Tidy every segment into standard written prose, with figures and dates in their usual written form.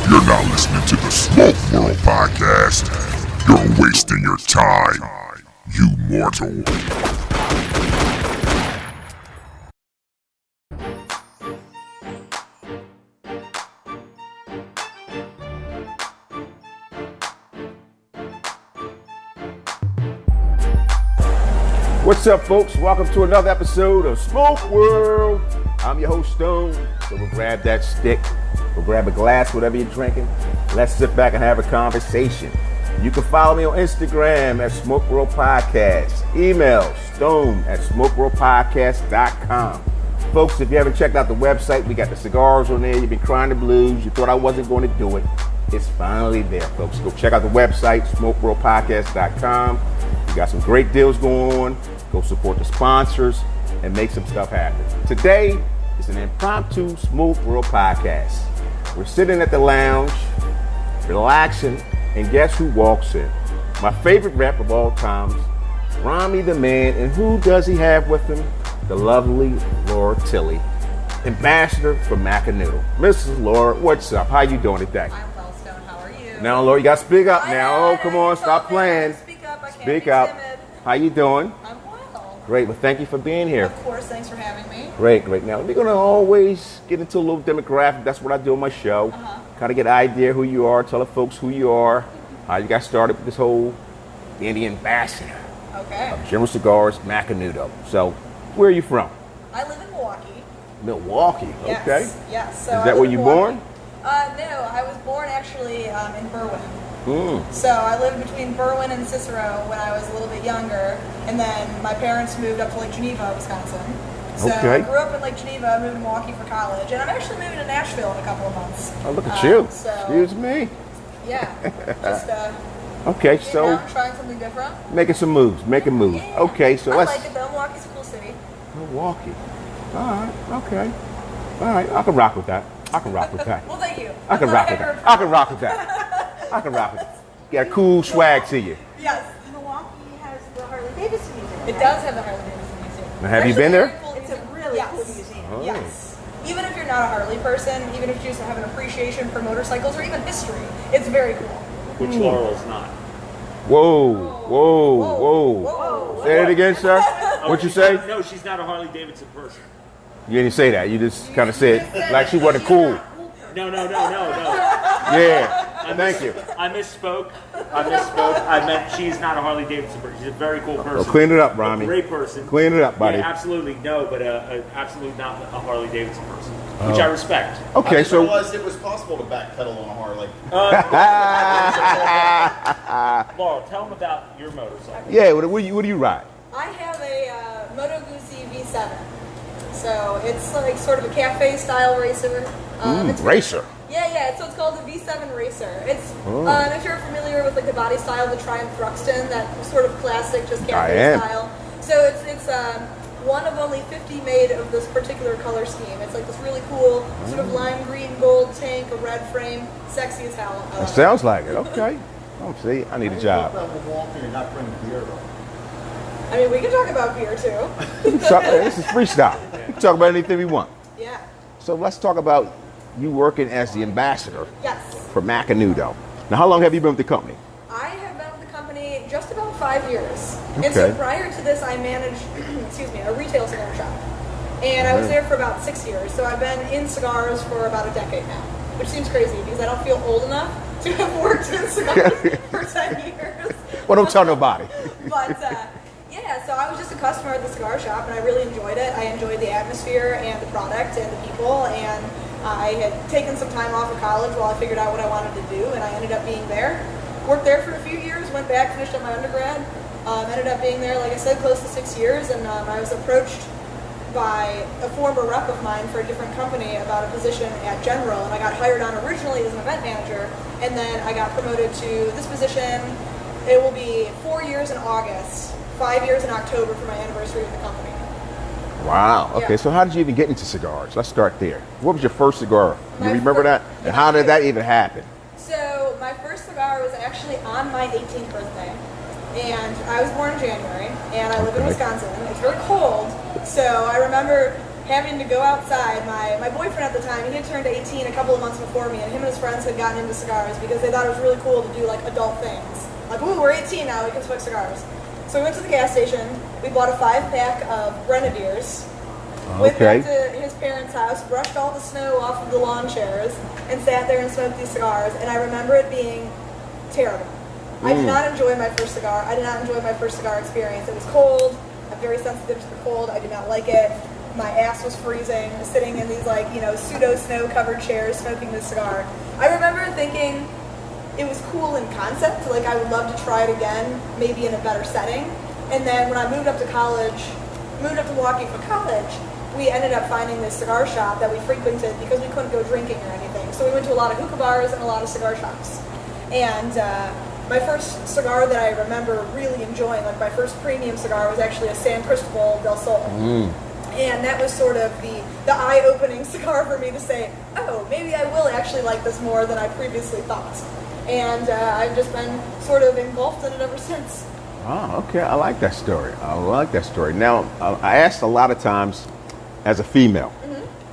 If you're not listening to the Smoke World podcast, you're wasting your time, you mortal. What's up, folks? Welcome to another episode of Smoke World. I'm your host, Stone. So we'll grab that stick, we'll grab a glass, whatever you're drinking. Let's sit back and have a conversation. You can follow me on Instagram at Smoke World Podcast. Email stone@smokeworldpodcast.com. Folks, if you haven't checked out the website, we got the cigars on there. You've been crying the blues. You thought I wasn't going to do it. It's finally there, folks. Go check out the website, smokeworldpodcast.com. We got some great deals going on. Go support the sponsors and make some stuff happen. Today is an impromptu Smoke World podcast. We're sitting at the lounge, relaxing, and guess who walks in? My favorite rep of all times, Rami the man, and who does he have with him? The lovely Laurel Tilley, ambassador for MACANUDO. Mrs. Laura, what's up? How you doing today? I'm well, Stone. How are you? Now, Laura, you got to speak up now. Oh, come on, stop playing. Speak up. I can't Speak be up. timid. How you doing? I'm well. Great. Well, thank you for being here. Of course. Thanks for having me. Great. Now, we're going to always get into a little demographic. That's what I do on my show. Kind of get an idea who you are, tell the folks who you are, how you got started with this whole being the ambassador Okay. of General Cigars, MACANUDO. So, where are you from? I live in Milwaukee. Milwaukee. Yes. Okay. Yes. So Is I that live where in you Milwaukee. born? No, I was born actually in Berwyn. Mm. So I lived between Berwyn and Cicero when I was a little bit younger, and then my parents moved up to Lake Geneva, Wisconsin. So Okay. I grew up in Lake Geneva, moved to Milwaukee for college, and I'm actually moving to Nashville in a couple of months. Oh, look at you. So, Excuse me. Yeah. Just Okay, getting so out, trying something different. making some moves, making moves. Yeah. Okay, so I let's... like it though. Milwaukee's a cool city. Milwaukee. All right, okay. All right, I can rock with that. Well, thank you. I can rock with that. I can rock with that. Got a cool swag to you. Yes. Milwaukee has the Harley Davidson Museum. It does have the Harley Davidson Museum. Now, have you Actually, been very there? cool It's a museum. really Yes. cool museum. Oh. Yes. Even if you're not a Harley person, even if you just have an appreciation for motorcycles or even history, it's very cool. Which Laurel's not. Whoa. Say it again, sir. What'd you say? No, she's not a Harley Davidson person. You didn't say that. You just kind of said like she wasn't cool. No. Yeah. Thank you. I misspoke. I meant she's not a Harley Davidson person. She's a very cool person. Well, clean it up, Rami. A great person. Clean it up, buddy. Yeah, absolutely no, but absolutely not a Harley Davidson person, which I respect. Okay, I so realized it was possible to backpedal on a Harley. Laurel, tell them about your motorcycle. yeah, what do you ride? I have a Moto Guzzi V7. So it's like sort of a cafe style racer. It's Racer. Yeah. So it's called the V7 Racer. It's if you're familiar with like the body style of the Triumph Thruxton, that sort of classic, just I cafe am. style. So it's one of only 50 made of this particular color scheme. It's like this really cool sort of lime green gold tank, a red frame, sexy as hell. I love it. Sounds like it. Okay. Oh, see, I need a job. About Milwaukee and not bring beer though. I mean, we can talk about beer too. This is freestyle. We can talk about anything we want. Yeah. So let's talk about you working as the ambassador Yes. for MACANUDO. Now, how long have you been with the company? I have been with the company just about 5 years. And Okay. so prior to this, I managed, a retail cigar shop. And I was there for about 6 years. So I've been in cigars for about a decade now, which seems crazy because I don't feel old enough to have worked in cigars for 10 years. Well, don't tell nobody. But so I was just a customer at the cigar shop, and I really enjoyed it. I enjoyed the atmosphere and the product and the people, and I had taken some time off of college while I figured out what I wanted to do, and I ended up being there. Worked there for a few years, went back, finished up my undergrad, ended up being there, like I said, close to 6 years, and I was approached by a former rep of mine for a different company about a position at General, and I got hired on originally as an event manager, and then I got promoted to this position. It will be 4 years in August, 5 years in October for my anniversary with the company. Wow. Okay, Yeah. so how did you even get into cigars? Let's start there. What was your first cigar? You My remember that? And how did that even happen? So my first cigar was actually on my 18th birthday, and I was born in January, and I live in Okay. Wisconsin. It's very cold, so I remember having to go outside. My boyfriend at the time, he had turned 18 a couple of months before me, and him and his friends had gotten into cigars because they thought it was really cool to do like adult things. Like, ooh, we're 18 now, we can smoke cigars. So we went to the gas station, we bought a 5-pack of Grenadiers, went back to his parents' house, brushed all the snow off of the lawn chairs, and sat there and smoked these cigars, and I remember it being terrible. I did not enjoy my first cigar. I did not enjoy my first cigar experience. It was cold. I'm very sensitive to the cold. I did not like it. My ass was freezing, sitting in these like, pseudo snow-covered chairs smoking this cigar. I remember thinking it was cool in concept. Like, I would love to try it again, maybe in a better setting. And then when I moved up to Milwaukee for college, we ended up finding this cigar shop that we frequented because we couldn't go drinking or anything. So we went to a lot of hookah bars and a lot of cigar shops. And my first cigar that I remember really enjoying, like my first premium cigar, was actually a San Cristobal del Sol. And that was sort of the eye-opening cigar for me to say, oh, maybe I will actually like this more than I previously thought. And I've just been sort of engulfed in it ever since. Oh, okay. I like that story. Now, I asked a lot of times, as a female,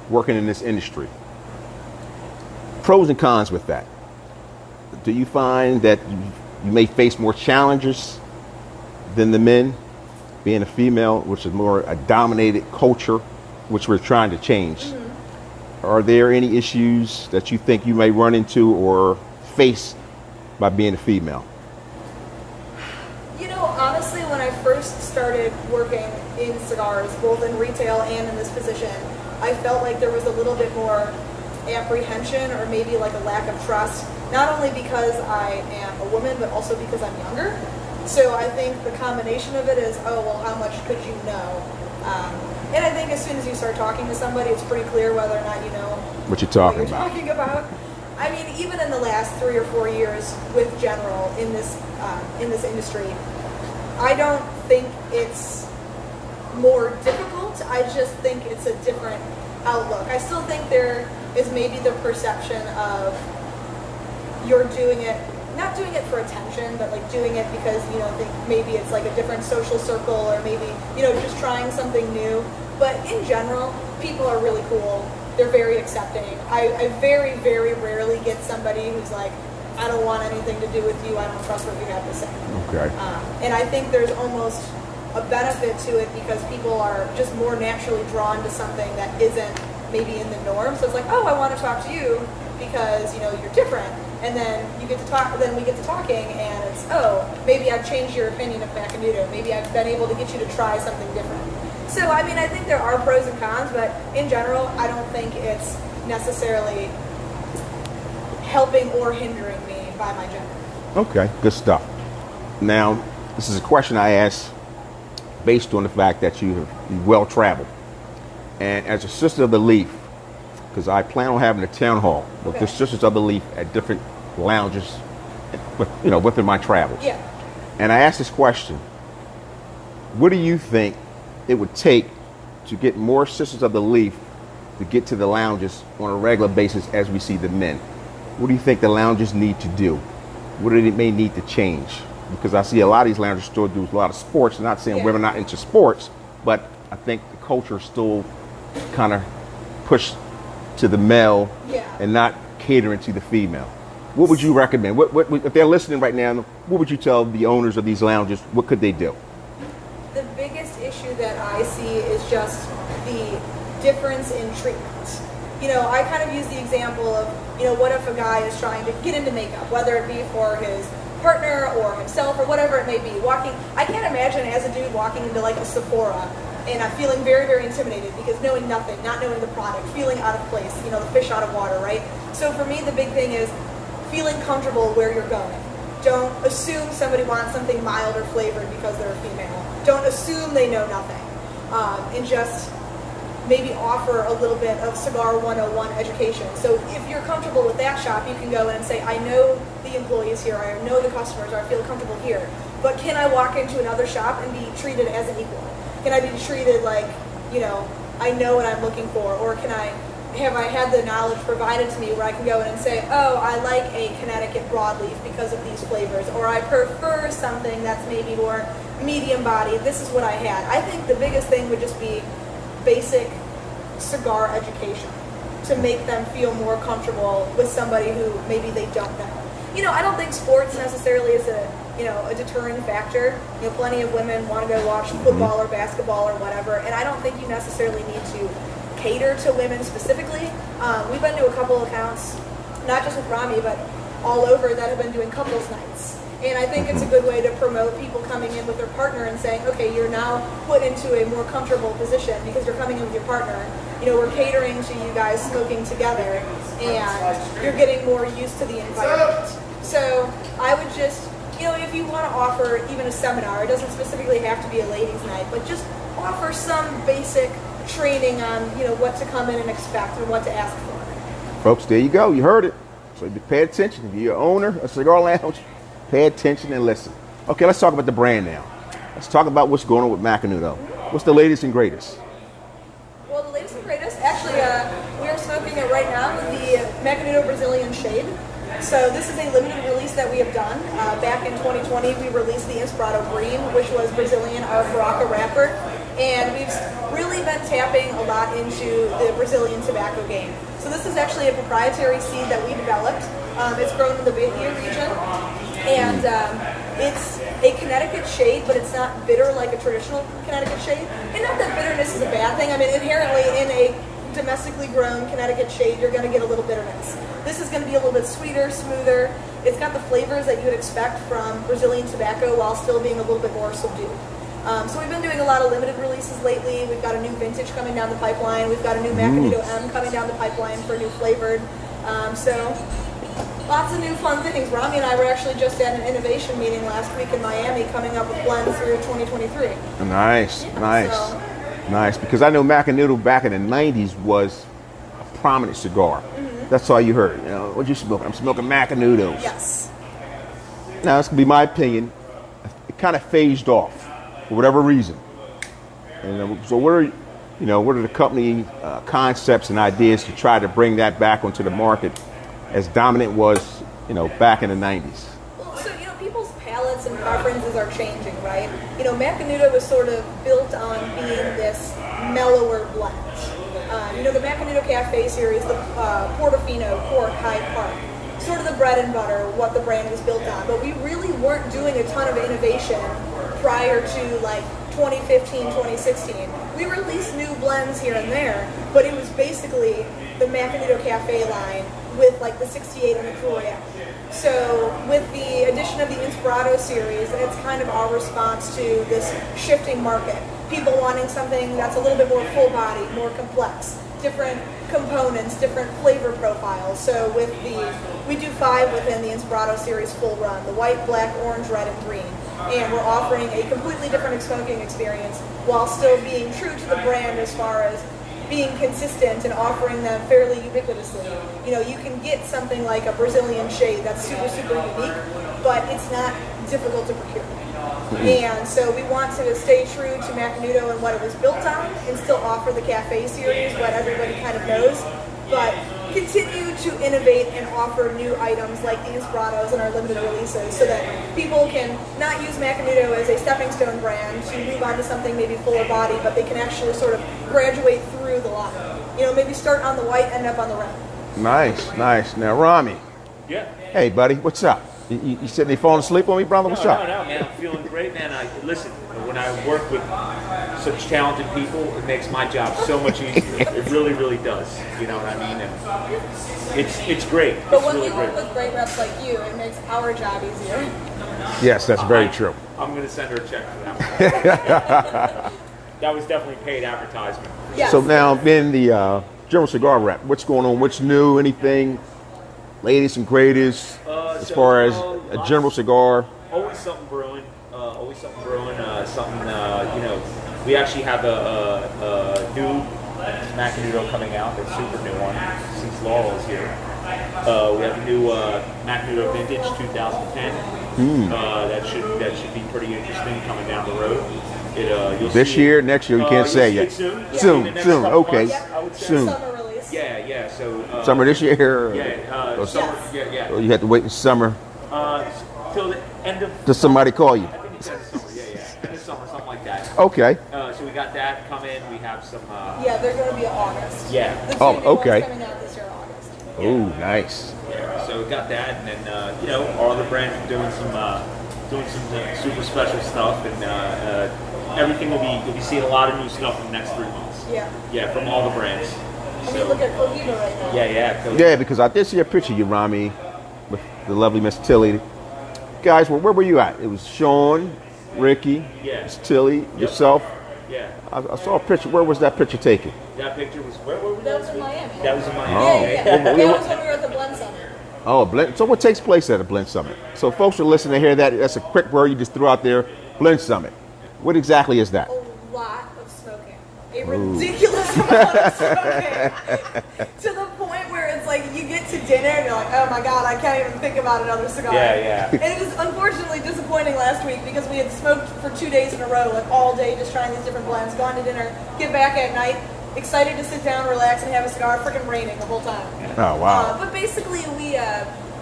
working in this industry, pros and cons with that. Do you find that you may face more challenges than the men, being a female, which is more a dominated culture, which we're trying to change? Are there any issues that you think you may run into or face by being a female? Honestly, when I first started working in cigars, both in retail and in this position, I felt like there was a little bit more apprehension or maybe like a lack of trust, not only because I am a woman, but also because I'm younger. So I think the combination of it is, oh, well, how much could you know? And I think as soon as you start talking to somebody, it's pretty clear whether or not you know what you're talking about. I mean, even in the last 3 or 4 years with General in this industry, I don't think it's more difficult. I just think it's a different outlook. I still think there is maybe the perception of you're doing it, not doing it for attention, but like doing it because you don't think maybe it's like a different social circle or maybe, just trying something new. But in general, people are really cool. They're very accepting. I very, very rarely get somebody who's like, I don't want anything to do with you. I don't trust what you have to say. Okay. And I think there's almost a benefit to it because people are just more naturally drawn to something that isn't maybe in the norm. So it's like, oh, I want to talk to you because you're different. And then you get to talk. Then we get to talking, and it's, oh, maybe I've changed your opinion of MACANUDO. Maybe I've been able to get you to try something different. So I mean, I think there are pros and cons, but in general, I don't think it's necessarily helping or hindering me by my gender. Okay, good stuff. Now, this is a question I ask based on the fact that you're well traveled. And as a Sister of the Leaf, because I plan on having a town hall with the Sisters of the Leaf at different lounges, within my travels. Yeah. And I asked this question: what do you think it would take to get more Sisters of the Leaf to get to the lounges on a regular basis as we see the men? What do you think the lounges need to do? What do they may need to change? Because I see a lot of these lounges still do a lot of sports. I'm not saying women are not into sports, but I think the culture is still kind of pushed to the male and not catering to the female. What would you recommend? What if they're listening right now, what would you tell the owners of these lounges? What could they do? The biggest issue that I see is just the difference in treatment. I kind of use the example of, what if a guy is trying to get into makeup, whether it be for his partner or himself or whatever it may be. I can't imagine as a dude walking into like a Sephora and I'm feeling very, very intimidated because knowing nothing, not knowing the product, feeling out of place, the fish out of water, right? So for me, the big thing is feeling comfortable where you're going. Don't assume somebody wants something mild or flavored because they're a female. Don't assume they know nothing. And just maybe offer a little bit of Cigar 101 education. So if you're comfortable with that shop, you can go in and say, I know the employees here, I know the customers, or I feel comfortable here, but can I walk into another shop and be treated as an equal? Can I be treated like, I know what I'm looking for, or have I had the knowledge provided to me where I can go in and say, oh, I like a Connecticut broadleaf because of these flavors, or I prefer something that's maybe more medium body, this is what I had. I think the biggest thing would just be basic cigar education to make them feel more comfortable with somebody who maybe they don't know. I don't think sports necessarily is a deterring factor. Plenty of women want to go watch football or basketball or whatever, and I don't think you necessarily need to cater to women specifically. We've been to a couple accounts, not just with Rami, but all over, that have been doing couples nights. And I think it's a good way to promote people coming in with their partner and saying, okay, you're now put into a more comfortable position because you're coming in with your partner. We're catering to you guys smoking together, and you're getting more used to the environment. So I would just, if you want to offer even a seminar, it doesn't specifically have to be a ladies' night, but just offer some basic training on, what to come in and expect and what to ask for. Folks, there you go. You heard it. So pay attention. If you're an owner of a cigar lounge, pay attention and listen. Okay, let's talk about the brand now. Let's talk about what's going on with Macanudo. What's the latest and greatest? Well, the latest and greatest, actually, we are smoking it right now with the Macanudo Brazilian Shade. So this is a limited release that we have done. Back in 2020, we released the Inspirato Green, which was Brazilian, our Baraka wrapper. And we've really been tapping a lot into the Brazilian tobacco game. So this is actually a proprietary seed that we developed. It's grown in the Bahia region. And it's a Connecticut shade, but it's not bitter like a traditional Connecticut shade. And not that bitterness is a bad thing. I mean, inherently in a domestically grown Connecticut shade, you're going to get a little bitterness. This is going to be a little bit sweeter, smoother. It's got the flavors that you would expect from Brazilian tobacco while still being a little bit more subdued. So we've been doing a lot of limited releases lately. We've got a new vintage coming down the pipeline. We've got a new Macanudo M coming down the pipeline for new flavored. So lots of new fun things. Rami and I were actually just at an innovation meeting last week in Miami coming up with blends through 2023. Nice, nice. Because I know Macanudo back in the 90s was a prominent cigar. That's all you heard. What you smoking? I'm smoking Macanudos. Yes. Now, this could be my opinion. It kind of phased off for whatever reason. And so what are the company concepts and ideas to try to bring that back onto the market as dominant was, back in the 90s? Well, so, people's palates and preferences are changing, right? Macanudo was sort of built on being this mellower blend. The Macanudo Cafe series, the Portofino, Cork, Hyde Park, sort of the bread and butter, what the brand was built on. But we really weren't doing a ton of innovation prior to 2015, 2016. We released new blends here and there, but it was basically the Macanudo Cafe line with the 68 and the Cruel. So with the addition of the Inspirato series, it's kind of our response to this shifting market. People wanting something that's a little bit more full body, more complex, different components, different flavor profiles. So we do 5 within the Inspirato series full run, the white, black, orange, red, and green. And we're offering a completely different smoking experience while still being true to the brand as far as being consistent and offering them fairly ubiquitously. You can get something like a Brazilian shade that's super, super unique, but it's not difficult to procure. And so we want to stay true to Macanudo and what it was built on and still offer the Cafe series, what everybody kind of knows, but continue to innovate and offer new items like the Inspiratos and our limited releases so that people can not use Macanudo as a stepping stone brand to move on to something maybe fuller body, but they can actually sort of graduate through the line. Maybe start on the white, end up on the red. Nice. Now, Rami. Yeah. Hey, buddy, what's up? You sitting there falling asleep on me, brother? What's up? No, man. I'm feeling great, man. Listen, when I work with such talented people, it makes my job so much easier. It really, really does. You know what I mean? And it's great. But it's when really we work with great reps like you, it makes our job easier. Yes, that's very true. I'm going to send her a check for that one. That was definitely paid advertisement. Yes. So now, being the General Cigar Rep, what's going on? What's new? Anything? Latest and greatest as far as a General Cigar? Always something brewing. We actually have a new Macanudo coming out. It's a super new one since Laurel is here. We have a new Macanudo Vintage 2010. That should be pretty interesting coming down the road. You'll This see year, next year, you can't say yet. Soon. Soon. Okay. Yep. I would say. Soon. Summer release. Yeah. So Summer this year? Yeah. Summer. Yeah. Or you have to wait in summer Till the end of. till somebody call you? I think it's end of summer. Yeah. End of summer, something like that. Okay. So we got that coming. We have some. Yeah, they're going to be in August. Yeah. The two Oh, new ones okay. coming out this year, August. Ooh, nice. Yeah, so we got that, and then you know, our other brands are doing some super special stuff, and everything you'll be seeing a lot of new stuff in the next 3 months. Yeah. Yeah, from all the brands. I mean, look at Cohiba right now. Yeah. Yeah, because I did see a picture of you, Rami, with the lovely Miss Tilley. Guys, where were you at? It was Sean, Ricky, Yeah. Miss Tilley, yourself. Yeah. I saw a picture. Where was that picture taken? That picture was where were we? That was last in week? Miami. That was in Miami. Oh. Yeah. Well, That was when we were at the Blend Summit. Oh, a Blend. So what takes place at a Blend Summit? So folks are listening to hear that. That's a quick word you just threw out there. Blend Summit. What exactly is that? A lot of smoking. A ridiculous amount of smoking. To the point where it's like you get to dinner and you're like, oh my God, I can't even think about another cigar. Yeah. And it was unfortunately disappointing last week because we had smoked for 2 days in a row, like all day, just trying these different blends, gone to dinner, get back at night, excited to sit down, relax, and have a cigar, freaking raining the whole time. Oh, wow. But basically,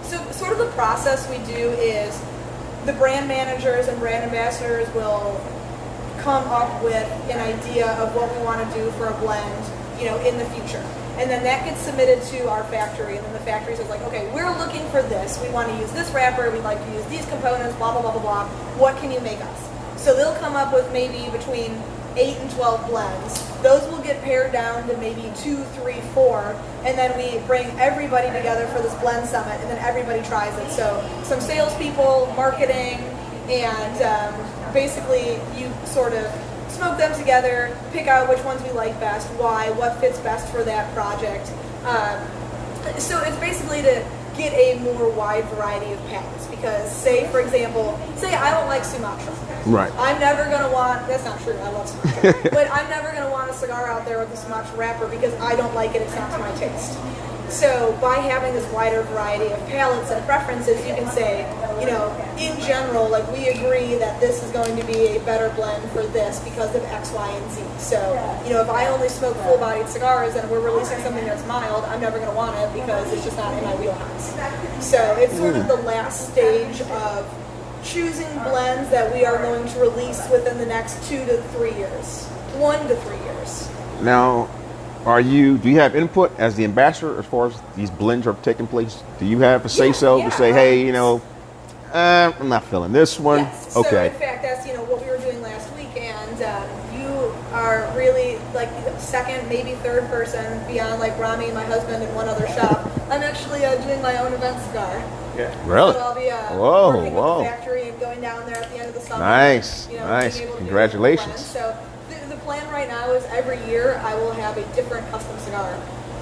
so sort of the process we do is the brand managers and brand ambassadors will come up with an idea of what we want to do for a blend, you know, in the future. And then that gets submitted to our factory, and then the factory says like, okay, we're looking for this. We want to use this wrapper. We'd like to use these components, blah, blah, blah, blah, blah. What can you make us? So they'll come up with maybe between 8 and 12 blends. Those will get pared down to maybe 2, 3, 4, and then we bring everybody together for this blend summit, and then everybody tries it. So some salespeople, marketing, and basically you sort of smoke them together, pick out which ones we like best, why, what fits best for that project. So it's basically to get a more wide variety of palettes, because say, for example, say I don't like Sumatra. Right. I'm never going to want, that's not true, I love Sumatra, but I'm never going to want a cigar out there with a Sumatra wrapper because I don't like it, it's not to my taste. So by having this wider variety of palettes and preferences, you can say, you know, in general, like we agree that this is going to be a better blend for this because of X, Y, and Z. So, you know, if I only smoke full-bodied cigars and we're releasing something that's mild, I'm never going to want it because it's just not in my wheelhouse. So it's sort of the last stage of choosing blends that we are going to release within the next 2 to 3 years. 1 to 3 years. Now, do you have input as the ambassador as far as these blends are taking place? Do you have a say-so to say, hey, you know, I'm not feeling this one? Yes. Okay. So in fact, that's, you know, what we were doing last week, and you are really like second, maybe third person beyond like Rami and my husband in one other shop. I'm actually doing my own event cigar. Yeah. Really? So I'll be working with the factory and going down there at the end of the summer. Nice. You know, Nice. being able to do Congratulations. blends. So the plan right now is every year I will have a different custom cigar.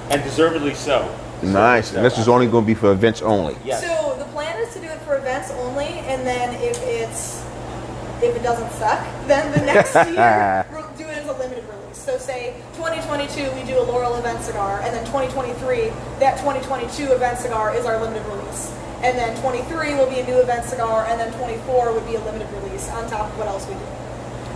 And deservedly so. Nice. And this is only going to be for events only. Yes. So the plan is to do it for events only, and then if it doesn't suck, then the next year we'll do it as a limited release. So say 2022 we do a Laurel event cigar, and then 2023 that 2022 event cigar is our limited release. And then 23 will be a new event cigar, and then 24 would be a limited release on top of what else we do.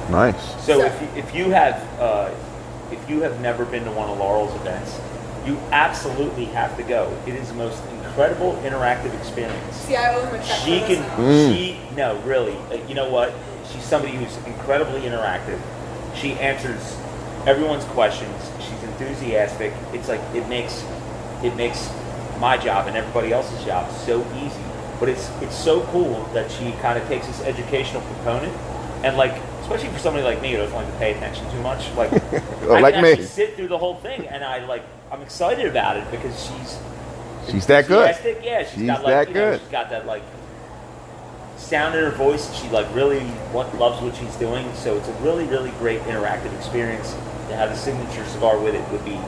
Nice. So if you have never been to one of Laurel's events, you absolutely have to go. It is the most incredible interactive experience. See, I owe him a check She for this can, now. no, really. You know what? She's somebody who's incredibly interactive. She answers everyone's questions. She's enthusiastic. It's like it makes my job and everybody else's job so easy. But it's so cool that she kind of takes this educational component and like, especially for somebody like me who doesn't like to pay attention too much, like I like can me. actually sit through the whole thing, and I'm excited about it because She's that good. enthusiastic. Yeah, she's She's got that like, you know, good. she's got that like sound in her voice, and she like really loves what she's doing. So it's a really, really great interactive experience. To have a signature cigar with it would be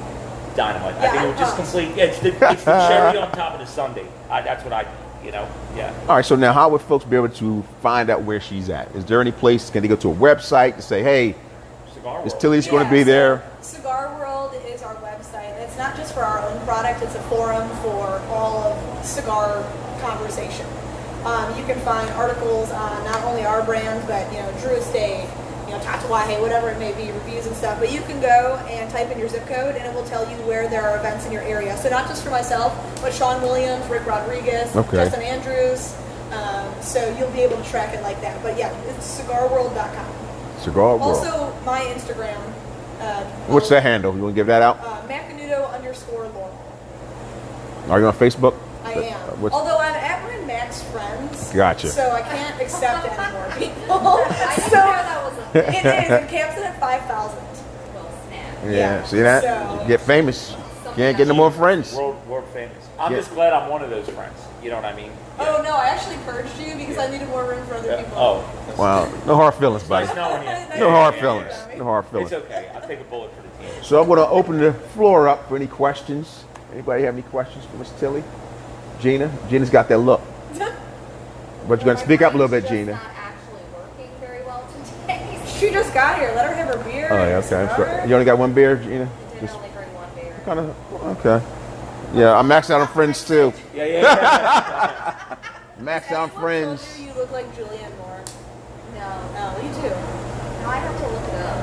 dynamite. I think it would just complete. Yeah, it's the cherry on top of the sundae. That's what yeah. All right, so now how would folks be able to find out where she's at? Is there any place, can they go to a website to say, hey, Cigar Miss World. Tilley's going to be so there? Cigar World is our website. It's not just for our own product, it's a forum for all of cigar conversation. You can find articles on not only our brand, but, you know, Drew Estate, you know, Tatuaje, whatever it may be, reviews and stuff. But you can go and type in your zip code, and it will tell you where there are events in your area. So not just for myself, but Sean Williams, Rick Rodriguez, Justin Andrews. So you'll be able to track it like that. But yeah, it's cigarworld.com. Cigar World. Also, my Instagram. What's that handle? You want to give that out? MACANUDO_Laurel. Are you on Facebook? I am. What's- Although I'm at my max friends. Gotcha. So I can't accept any more people. I didn't know that was a thing. It is. It caps it at 5,000. Well, snap. Yeah, Yeah, see that? so- You get famous. Can't get no more friends. World famous. I'm Yeah. just glad I'm one of those friends. You know what I mean? Oh no, I actually purged you because I needed more room for other people. Oh, Wow. No hard feelings, buddy. nice knowing you. No hard feelings. No hard feelings. It's okay. I'll take a bullet for the team. So I'm going to open the floor up for any questions. Anybody have any questions for Miss Tilley? Gina? Gina's got that look. But you're going to speak up a little bit, Just Gina. not actually working very well today. She just got here. Let her have her beer. Oh, yeah, and okay. cigar. So you only got one beer, Gina? I did only bring one beer. Kind of, okay. Yeah, I'm maxed out on friends too. Yeah. Maxed out on Anyone friends. told you you look like Julianne Moore? No. Oh, you do. No, I have to look it up.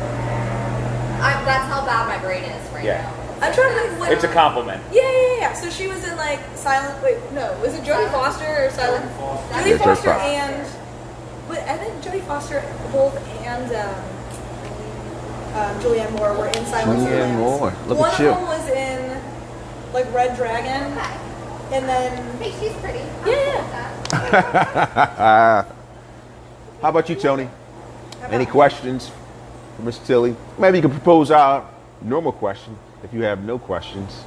That's how bad my brain is right Yeah. now. I'm trying to think what. It's a compliment. Yeah. So she was in like Silent. Wait, no, was it Jodie Silent- Foster or Silent? Jodie Jodie Foster Foster. and. But I think Jodie Foster both and Julianne Moore were in Silent Julianne Moore. Look One at of you. them was in like Red Dragon, Okay. and then Hey, she's pretty. Yeah. How about you, Tony? Any questions for Miss Tilley? Maybe you can propose our normal question if you have no questions.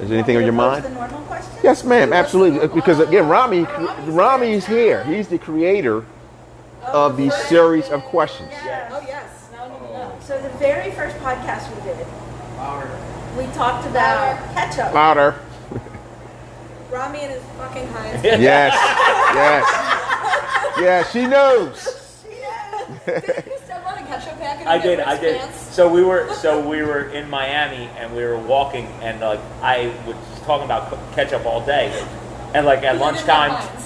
Is there anything on your mind? The normal question? Yes, ma'am, absolutely. Because again, Rami's here. He's the creator of the series of questions. Oh yes. Now I need to know. So the very first podcast we did, we talked about ketchup. Louder. Rami and his fucking Heinz. Yes. Yeah, she knows. Did you step on a ketchup packet? I and get did. wristbands? So we were in Miami and we were walking and like I was talking about ketchup all day, and like at You didn't lunchtime. have Heinz.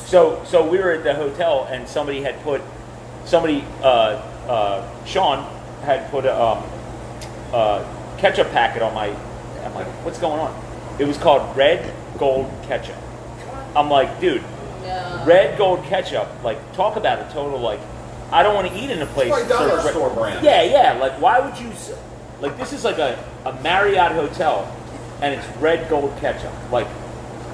So we were at the hotel and somebody had put Sean had put a ketchup packet on my. I'm like, what's going on? It was called Red Gold Ketchup. I'm like, dude, Red Gold Ketchup. Like, talk about a total like. I don't want to eat in a place. It's like dollar store brand. Yeah. Like, why would you? Like, this is like a Marriott hotel, and it's Red Gold Ketchup. Like,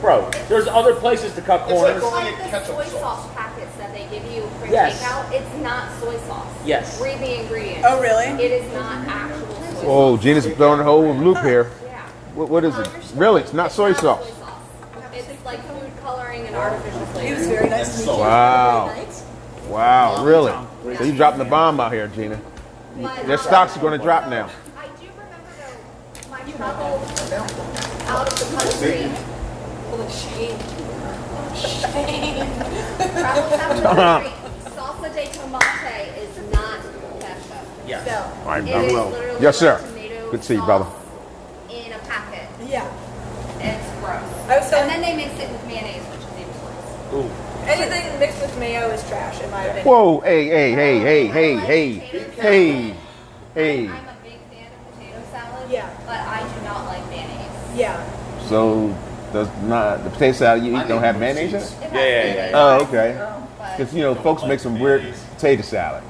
bro, there's other places to cut It's like corners. going- Like the Ketchup soy sauce. sauce packets that they give you for Yes. takeout, it's not soy sauce. Yes. Read the ingredients. Oh really? It is not actual soy Oh, sauce. Gina's throwing a whole loop here. Yeah. What is it? Really? It's not soy It's sauce. not soy sauce. It's like food coloring and artificial He was flavors. very nice to meet you. Wow. Very nice. Wow, really? So you dropping the bomb out here, Gina. But, Their stocks are going to drop now. I do remember though, my travels out of the country. Well, the shame. Travels out of the country. Salsa de tomate is not ketchup. Yeah. No. All right, It brother. is literally Yes, sir. like tomato Good to see you, brother. sauce in a packet. Yeah. It's gross. I was telling- And then they mix it with mayonnaise, which is even worse. Ooh. Anything mixed with mayo is trash, in my opinion. Whoa, hey. I like potato salad. Hey. I'm a big fan of potato salad. Yeah. But I do not like mayonnaise. Yeah. So does not the potato salad you eat don't have mayonnaise in it? It has Yeah. mayonnaise, Oh, okay. but Because you know, folks make some weird potato salad.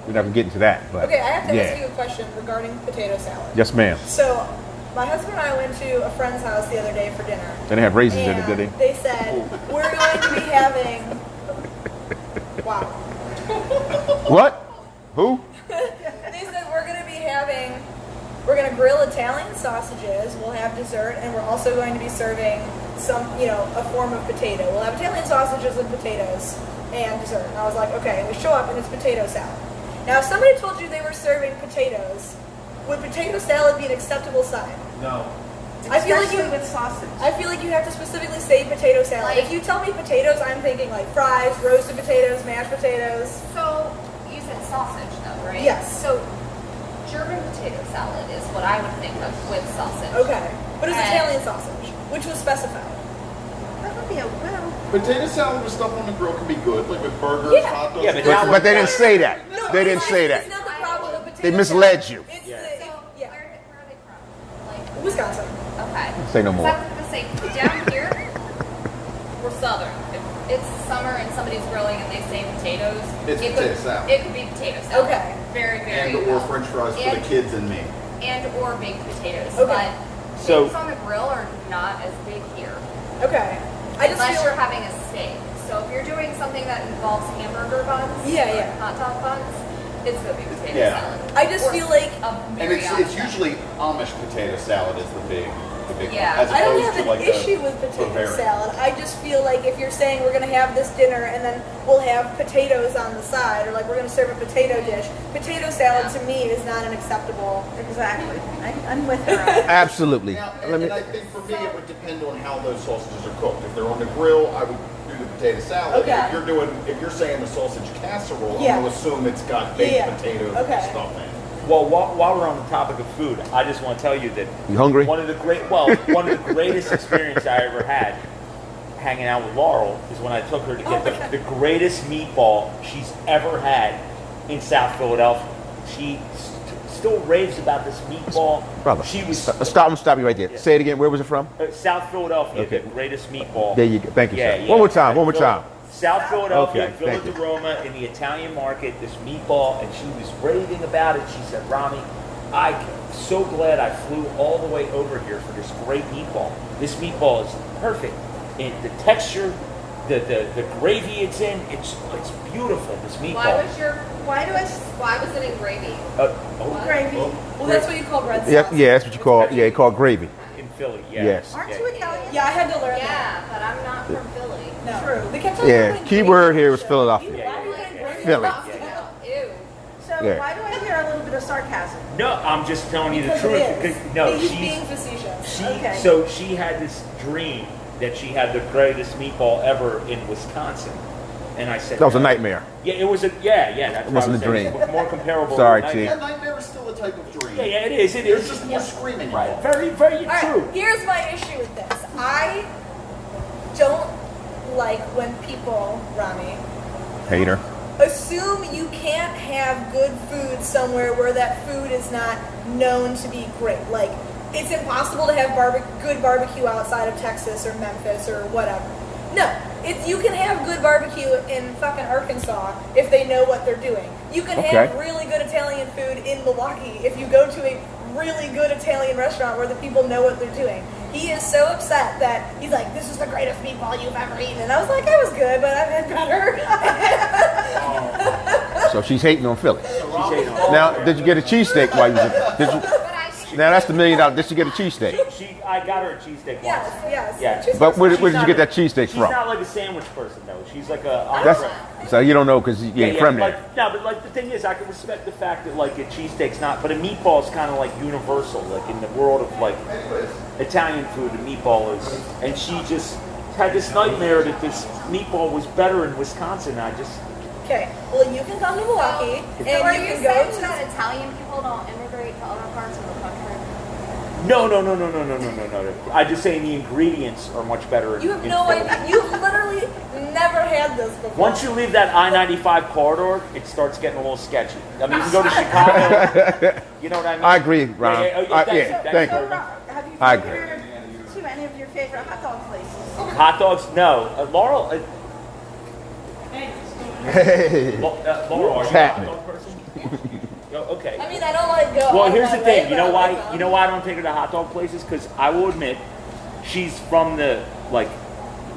We're not gonna get into that, but Okay, I have to ask you yeah. a question regarding potato salad. Yes, ma'am. So, my husband and I went to a friend's house the other day for dinner. They didn't have raisins in it, did And they? they said, we're going to be having... Wow. What? Who? They said we're going to be having... We're going to grill Italian sausages, we'll have dessert, and we're also going to be serving some, a form of potato. We'll have Italian sausages and potatoes and dessert. And I was like, okay, and we show up and it's potato salad. Now, if somebody told you they were serving potatoes, would potato salad be an acceptable sign? No. I feel like you with sausage. I feel like you have to specifically say potato salad. Like- If you tell me potatoes, I'm thinking like fries, roasted potatoes, mashed potatoes. So you said sausage though, right? Yes. So German potato salad is what I would think of with sausage. Okay. But it's And- Italian sausage, which was specified. That would be a well. Potato salad with stuff on the grill can be good, like with burgers, Yeah. hot dogs. Yeah, but But they didn't say that. No, They didn't it's- say It's that. not the problem with potato They misled salad. you. It's Yeah. the, So yeah. where are they from? Like Wisconsin. okay. Say no more. So I was gonna say down here we're southern. it's summer and somebody's grilling and they say potatoes, It's it potato could, salad. It could be potato salad. Okay. Very, very And or French fries for the And- kids and me. And or baked potatoes. Okay. But So- things on the grill are not as big here. Okay. I just Unless feel you're having a steak. So if you're doing something that involves hamburger buns, Yeah, or yeah. hot dog buns, it's gonna be potato Yeah. salad. I just Or feel like- a And it's myriad of them. usually Amish potato salad is the big Yeah. one. As I don't opposed have to an like issue the with potato Bavarian. salad. I just feel like if you're saying we're going to have this dinner and then we'll have potatoes on the side, or like we're going to serve a potato dish, potato salad to me is not an acceptable. Exactly. I'm with her. on that. Absolutely. Now, Let and me. I think for me it would depend on how those sausages are cooked. If they're on the grill, I would do the potato salad. Okay. If you're saying the sausage casserole, Yeah. I'm gonna assume it's got baked Yeah. potato Okay. stuff in it. Well, while we're on the topic of food, I just want to tell you that You hungry? one of the greatest experiences I ever had hanging out with Laurel is when I took her to get the greatest meatball she's ever had in South Philadelphia. She still raves about this meatball. Brother, She was stop you right there. Say it again. Where was it from? South Philadelphia, Okay. the greatest meatball. There you go. Thank you, Yeah, sir. yeah. One more time. South Philadelphia, Okay, thank Villa you. di Roma, in the Italian market, this meatball, and she was raving about it. She said, Rami, I'm so glad I flew all the way over here for this great meatball. This meatball is perfect. And the texture, the gravy it's in, it's beautiful, this meatball. Why was it in gravy? Oh, Gravy. Well, that's what you call red sauce. Yeah, that's what you call. Yeah, you call it gravy. in Philly, yeah. Yes. Aren't you Italian? Yeah, I had to learn that. Yeah, but I'm not from Philly. No. True. They kept talking Yeah. about Key gravy word on here the was show. Philadelphia. Why are you putting gravy Philly. on the show? Ew. So Yeah. why do I hear a little bit of sarcasm? No, I'm just telling you the Because truth. it is. Because, no, He's she's being facetious. Okay. So she had this dream that she had the greatest meatball ever in Wisconsin, and I said That was a nightmare. Yeah, it was a yeah. That's It wasn't what I a was saying. dream. It's more comparable. Sorry, to a T. nightmare. And nightmare is still a type of dream. Yeah, it is. It There's is. just more screaming Right. involved. Very, very All right, true. here's my issue with this. I don't like when people, Rami, Hater. assume you can't have good food somewhere where that food is not known to be great. Like, it's impossible to have good barbecue outside of Texas or Memphis or whatever. No, you can have good barbecue in fucking Arkansas if they know what they're doing. You can have Okay. really good Italian food in Milwaukee if you go to a really good Italian restaurant where the people know what they're doing. He is so upset that he's like, this is the greatest meatball you've ever eaten. And I was like, it was good, but I've had better. So she's hating on Philly. She's hating on- Now, did you get a cheesesteak while you was in? Did you? But I Now that's the $1 million. Did she get a cheesesteak? I got her a cheesesteak Yes, once. yes. Yeah. She's But where She's did you not get a- that cheesesteak She's from? not like a sandwich person though. She's like a That's entree. so you don't know because you ain't from there. Like, no, but like the thing is, I can respect the fact that like a cheesesteak's not, but a meatball is kind of like universal. Like in the world of like Italian food, a meatball is, and she just had this nightmare that this meatball was better in Wisconsin. I just Okay, well, you can come to Milwaukee and So are you you can go saying to. that Italian people don't immigrate to other parts of the country? no. I just saying the ingredients are much better. You have in no Philly. idea. You've literally never had this before. Once you leave that I-95 corridor, it starts getting a little sketchy. I mean, you can go to Chicago. You know what I mean? I agree, Ron. Thank you. Thank So, you. have you I compared to any of your favorite hot dog places? Hot dogs? No. Laurel. Hey. Laurel, are What's you a hot happening? dog person? Oh, okay. I mean, I don't like go. Well, out here's that the thing. way, You but know I like why? them. You know why I don't take her to hot dog places? Because I will admit, she's from the like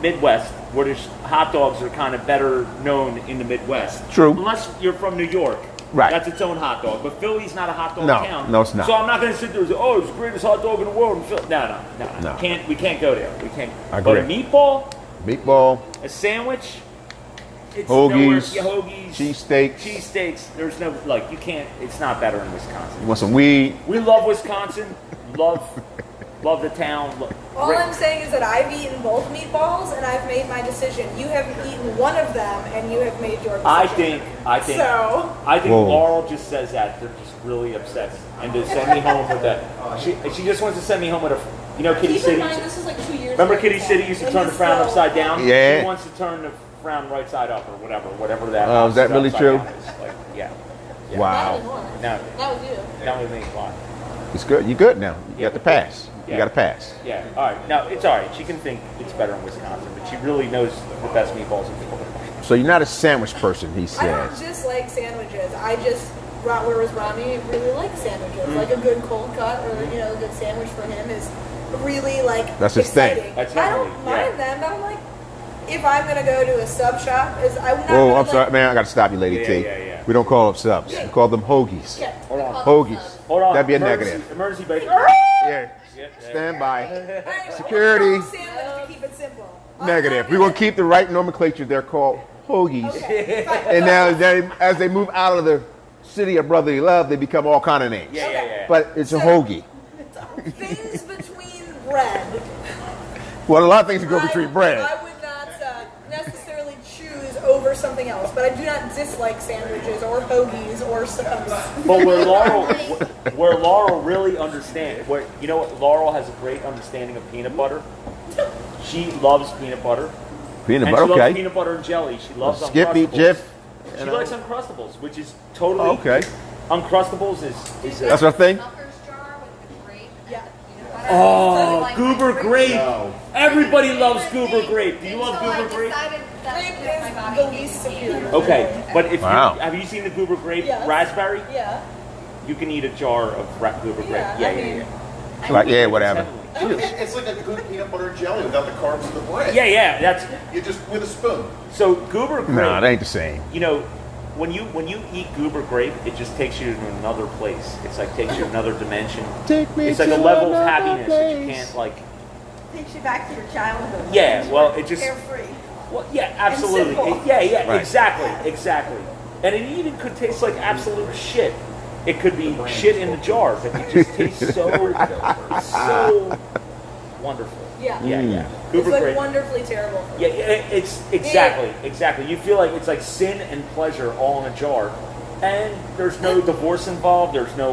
Midwest, where there's hot dogs are kind of better known in the Midwest. True. Unless you're from New York. Right. That's its own hot dog. But Philly's not a hot dog No, town. no, it's not. So I'm not going to sit there and say, "Oh, it's the greatest hot dog in the world." In Philly. No. No. We can't go there. We can't. I But a agree. meatball, Meatball, a sandwich, it's hoagies, nowhere- hoagies, cheesesteaks. cheesesteaks. There's no like you can't. It's not better in Wisconsin. You want some weed? We love Wisconsin. Love the town. All Great. I'm saying is that I've eaten both meatballs and I've made my decision. You haven't eaten one of them and you have made your decision. I think So, Whoa. Laurel just says that they're just really upset and to send me home with that. She just wants to send me home with a, you know, Kitty keep City. in mind, this is like 2 years Remember ago. Kitty City used to And turn the he's frown still- upside down? Yeah. She wants to turn the frown right side up or whatever that. Oh, is that opposite really upside true? down is. Like, yeah. Wow. Not anymore. No, Not with you. that would make a lot. It's good. You good now. You got the pass. Yeah. You got to pass. Yeah. All right. Now it's all right. She can think it's better in Wisconsin, but she really knows the best meatballs in Florida. So you're not a sandwich person, he I don't says. dislike sandwiches. I just, whereas Ronnie really likes sandwiches. Like a good cold cut or, a good sandwich for him is really, like, That's his thing. exciting. That's I don't definitely- mind them, but I'm like, if I'm going to go to a sub shop, I'm not Whoa, gonna, I'm sorry, man. I got to stop you, Lady Yeah, T. yeah. We don't call them subs. We call them hoagies. Yeah. Hold on. Hoagies. Hold on. That'd be a Emergency- negative. Emergency brake. Yeah. Stand by. Alright, Security. well, sandwich to keep it simple. Negative. We're going to keep the right nomenclature. They're called hoagies. Okay, fine. And now as they move out of the city of brotherly love, they become all kind of names. Yeah. But it's a hoagie. Things between bread. Well, a lot of things go between bread. I would not necessarily choose over something else, but I do not dislike sandwiches or hoagies or subs. But where Laurel really understands, you know what? Laurel has a great understanding of peanut butter. She loves peanut butter. Peanut And butter, she loves okay. peanut butter and jelly. She loves Skippy, Uncrustables. Jif. She likes Uncrustables, which is totally Okay. Uncrustables is That's her thing? Smucker's jar with the grape and Yeah. the peanut butter. Oh, Like Goober my grape. favorite Everybody loves thing. Goober grape. Do you love Until I Goober grape? decided that Grape my is body the needed least to be superior. Okay, but if Wow. have you seen the Goober grape Yes. raspberry? Yeah. You can eat a jar of Goober grape. Yeah, I mean- Like, yeah, whatever. It's like a good peanut butter and jelly without the carbs of the bread. Yeah, that's You just with a spoon. so Goober grape. No, it ain't the same. You know, when you eat Goober grape, it just takes you to another place. It's like takes you to another dimension. Take me It's like to a level of another happiness that you place. can't like. Takes you back to your childhood. Yeah, well, it just. Carefree. Well, yeah, absolutely. simple. Yeah, Right. exactly. And it even could taste like absolute shit. It could be shit in the jar, but it just tastes so wonderful. Yeah. Yeah. It's Goober like grape. wonderfully terrible. Yeah, it's exactly. You feel like it's like sin and pleasure all in a jar, and there's no divorce involved. There's no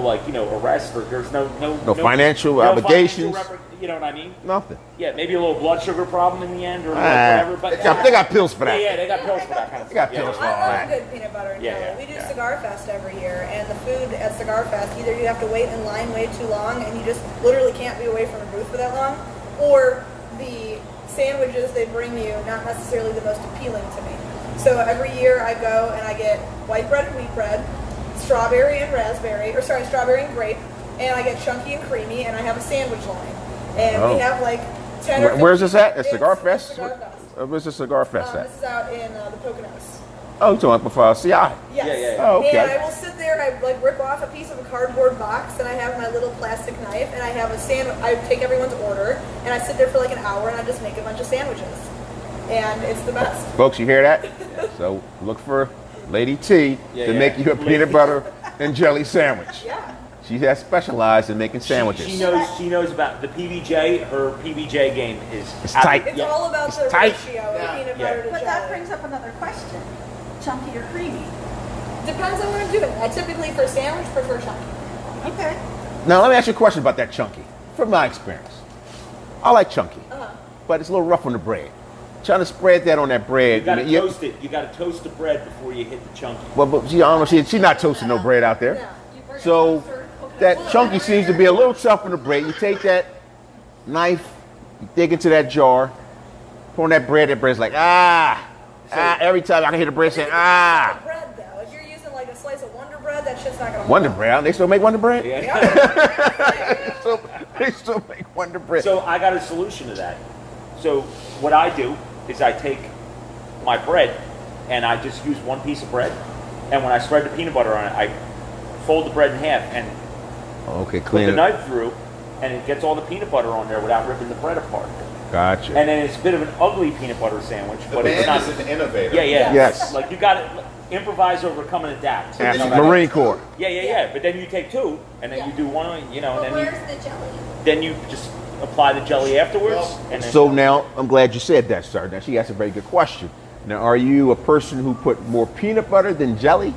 arrest, or there's no financial obligations. You know what I mean? Nothing. Yeah, maybe a little blood sugar problem in the end, or Ah, whatever. But they got pills for that. Yeah, they got pills for that kind of They got stuff. pills for I all love that. good peanut butter and jelly. Yeah, We do yeah. Cigar Fest every year, and the food at Cigar Fest, either you have to wait in line way too long, and you just literally can't be away from a booth for that long, or the sandwiches they bring you not necessarily the most appealing to me. So every year I go and I get white bread and wheat bread, strawberry and strawberry and grape, and I get chunky and creamy, and I have a sandwich line. And Oh. we have like 10 or 15. Where's this at? At It's Cigar Fest? Cigar Fest. Where's the Cigar Fest at? This is out in the Poconos. Oh, you're talking about CI. Yes. Yeah. Oh, okay. And I will sit there and I like rip off a piece of a cardboard box, and I have my little plastic knife, and I have a sandwich. I take everyone's order, and I sit there for like an hour, and I just make a bunch of sandwiches, and it's the best. Folks, you hear that? So look for Lady T to make you a peanut butter and jelly sandwich. Yeah. She has specialized in making sandwiches. She knows about the PBJ. Her PBJ game is It's tight. It's Yeah. all about the tight. ratio of peanut Yeah. butter to But jelly. that brings up another question. Chunky or creamy? Depends on what I'm doing. I typically for sandwich prefer chunky. Okay. Now, let me ask you a question about that chunky. From my experience, I like chunky, but it's a little rough on the bread. Trying to spread that on that bread. You got to you- toast it. You got to toast the bread before you hit the chunky. Well, but she, I don't know, she's not toasting no bread out there. No. So that chunky seems to be a little tough on the bread. You take that knife, you dig into that jar, put on that bread's like, every time I can hear the bread saying, Bread though, if you're using like a slice of Wonder Bread, that shit's not gonna. Wonder Bread. They still make Wonder Bread? Yeah. They still make Wonder Bread. So I got a solution to that. So what I do is I take my bread and I just use one piece of bread, and when I spread the peanut butter on it, I fold the bread in half and Okay, put clean the it. knife through, and it gets all the peanut butter on there without ripping the bread apart. Gotcha. And then it's a bit of an ugly peanut butter sandwich, The but it's not. man is an innovator. Yeah. Yes. Like you got to improvise, overcome, and adapt. Ask You know what I mean? Marine Corps. Yeah. But then you take two, and then you do one, and But then where's the jelly? then you just apply the jelly afterwards. Well, And then So now, I'm glad you said that, sir. Now, she asked a very good question. Now, are you a person who put more peanut butter than jelly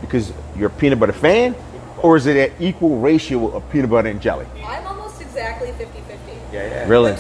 because you're a peanut butter fan? Or is it an equal ratio of peanut butter and jelly? I'm almost exactly 50-50. yeah. Really?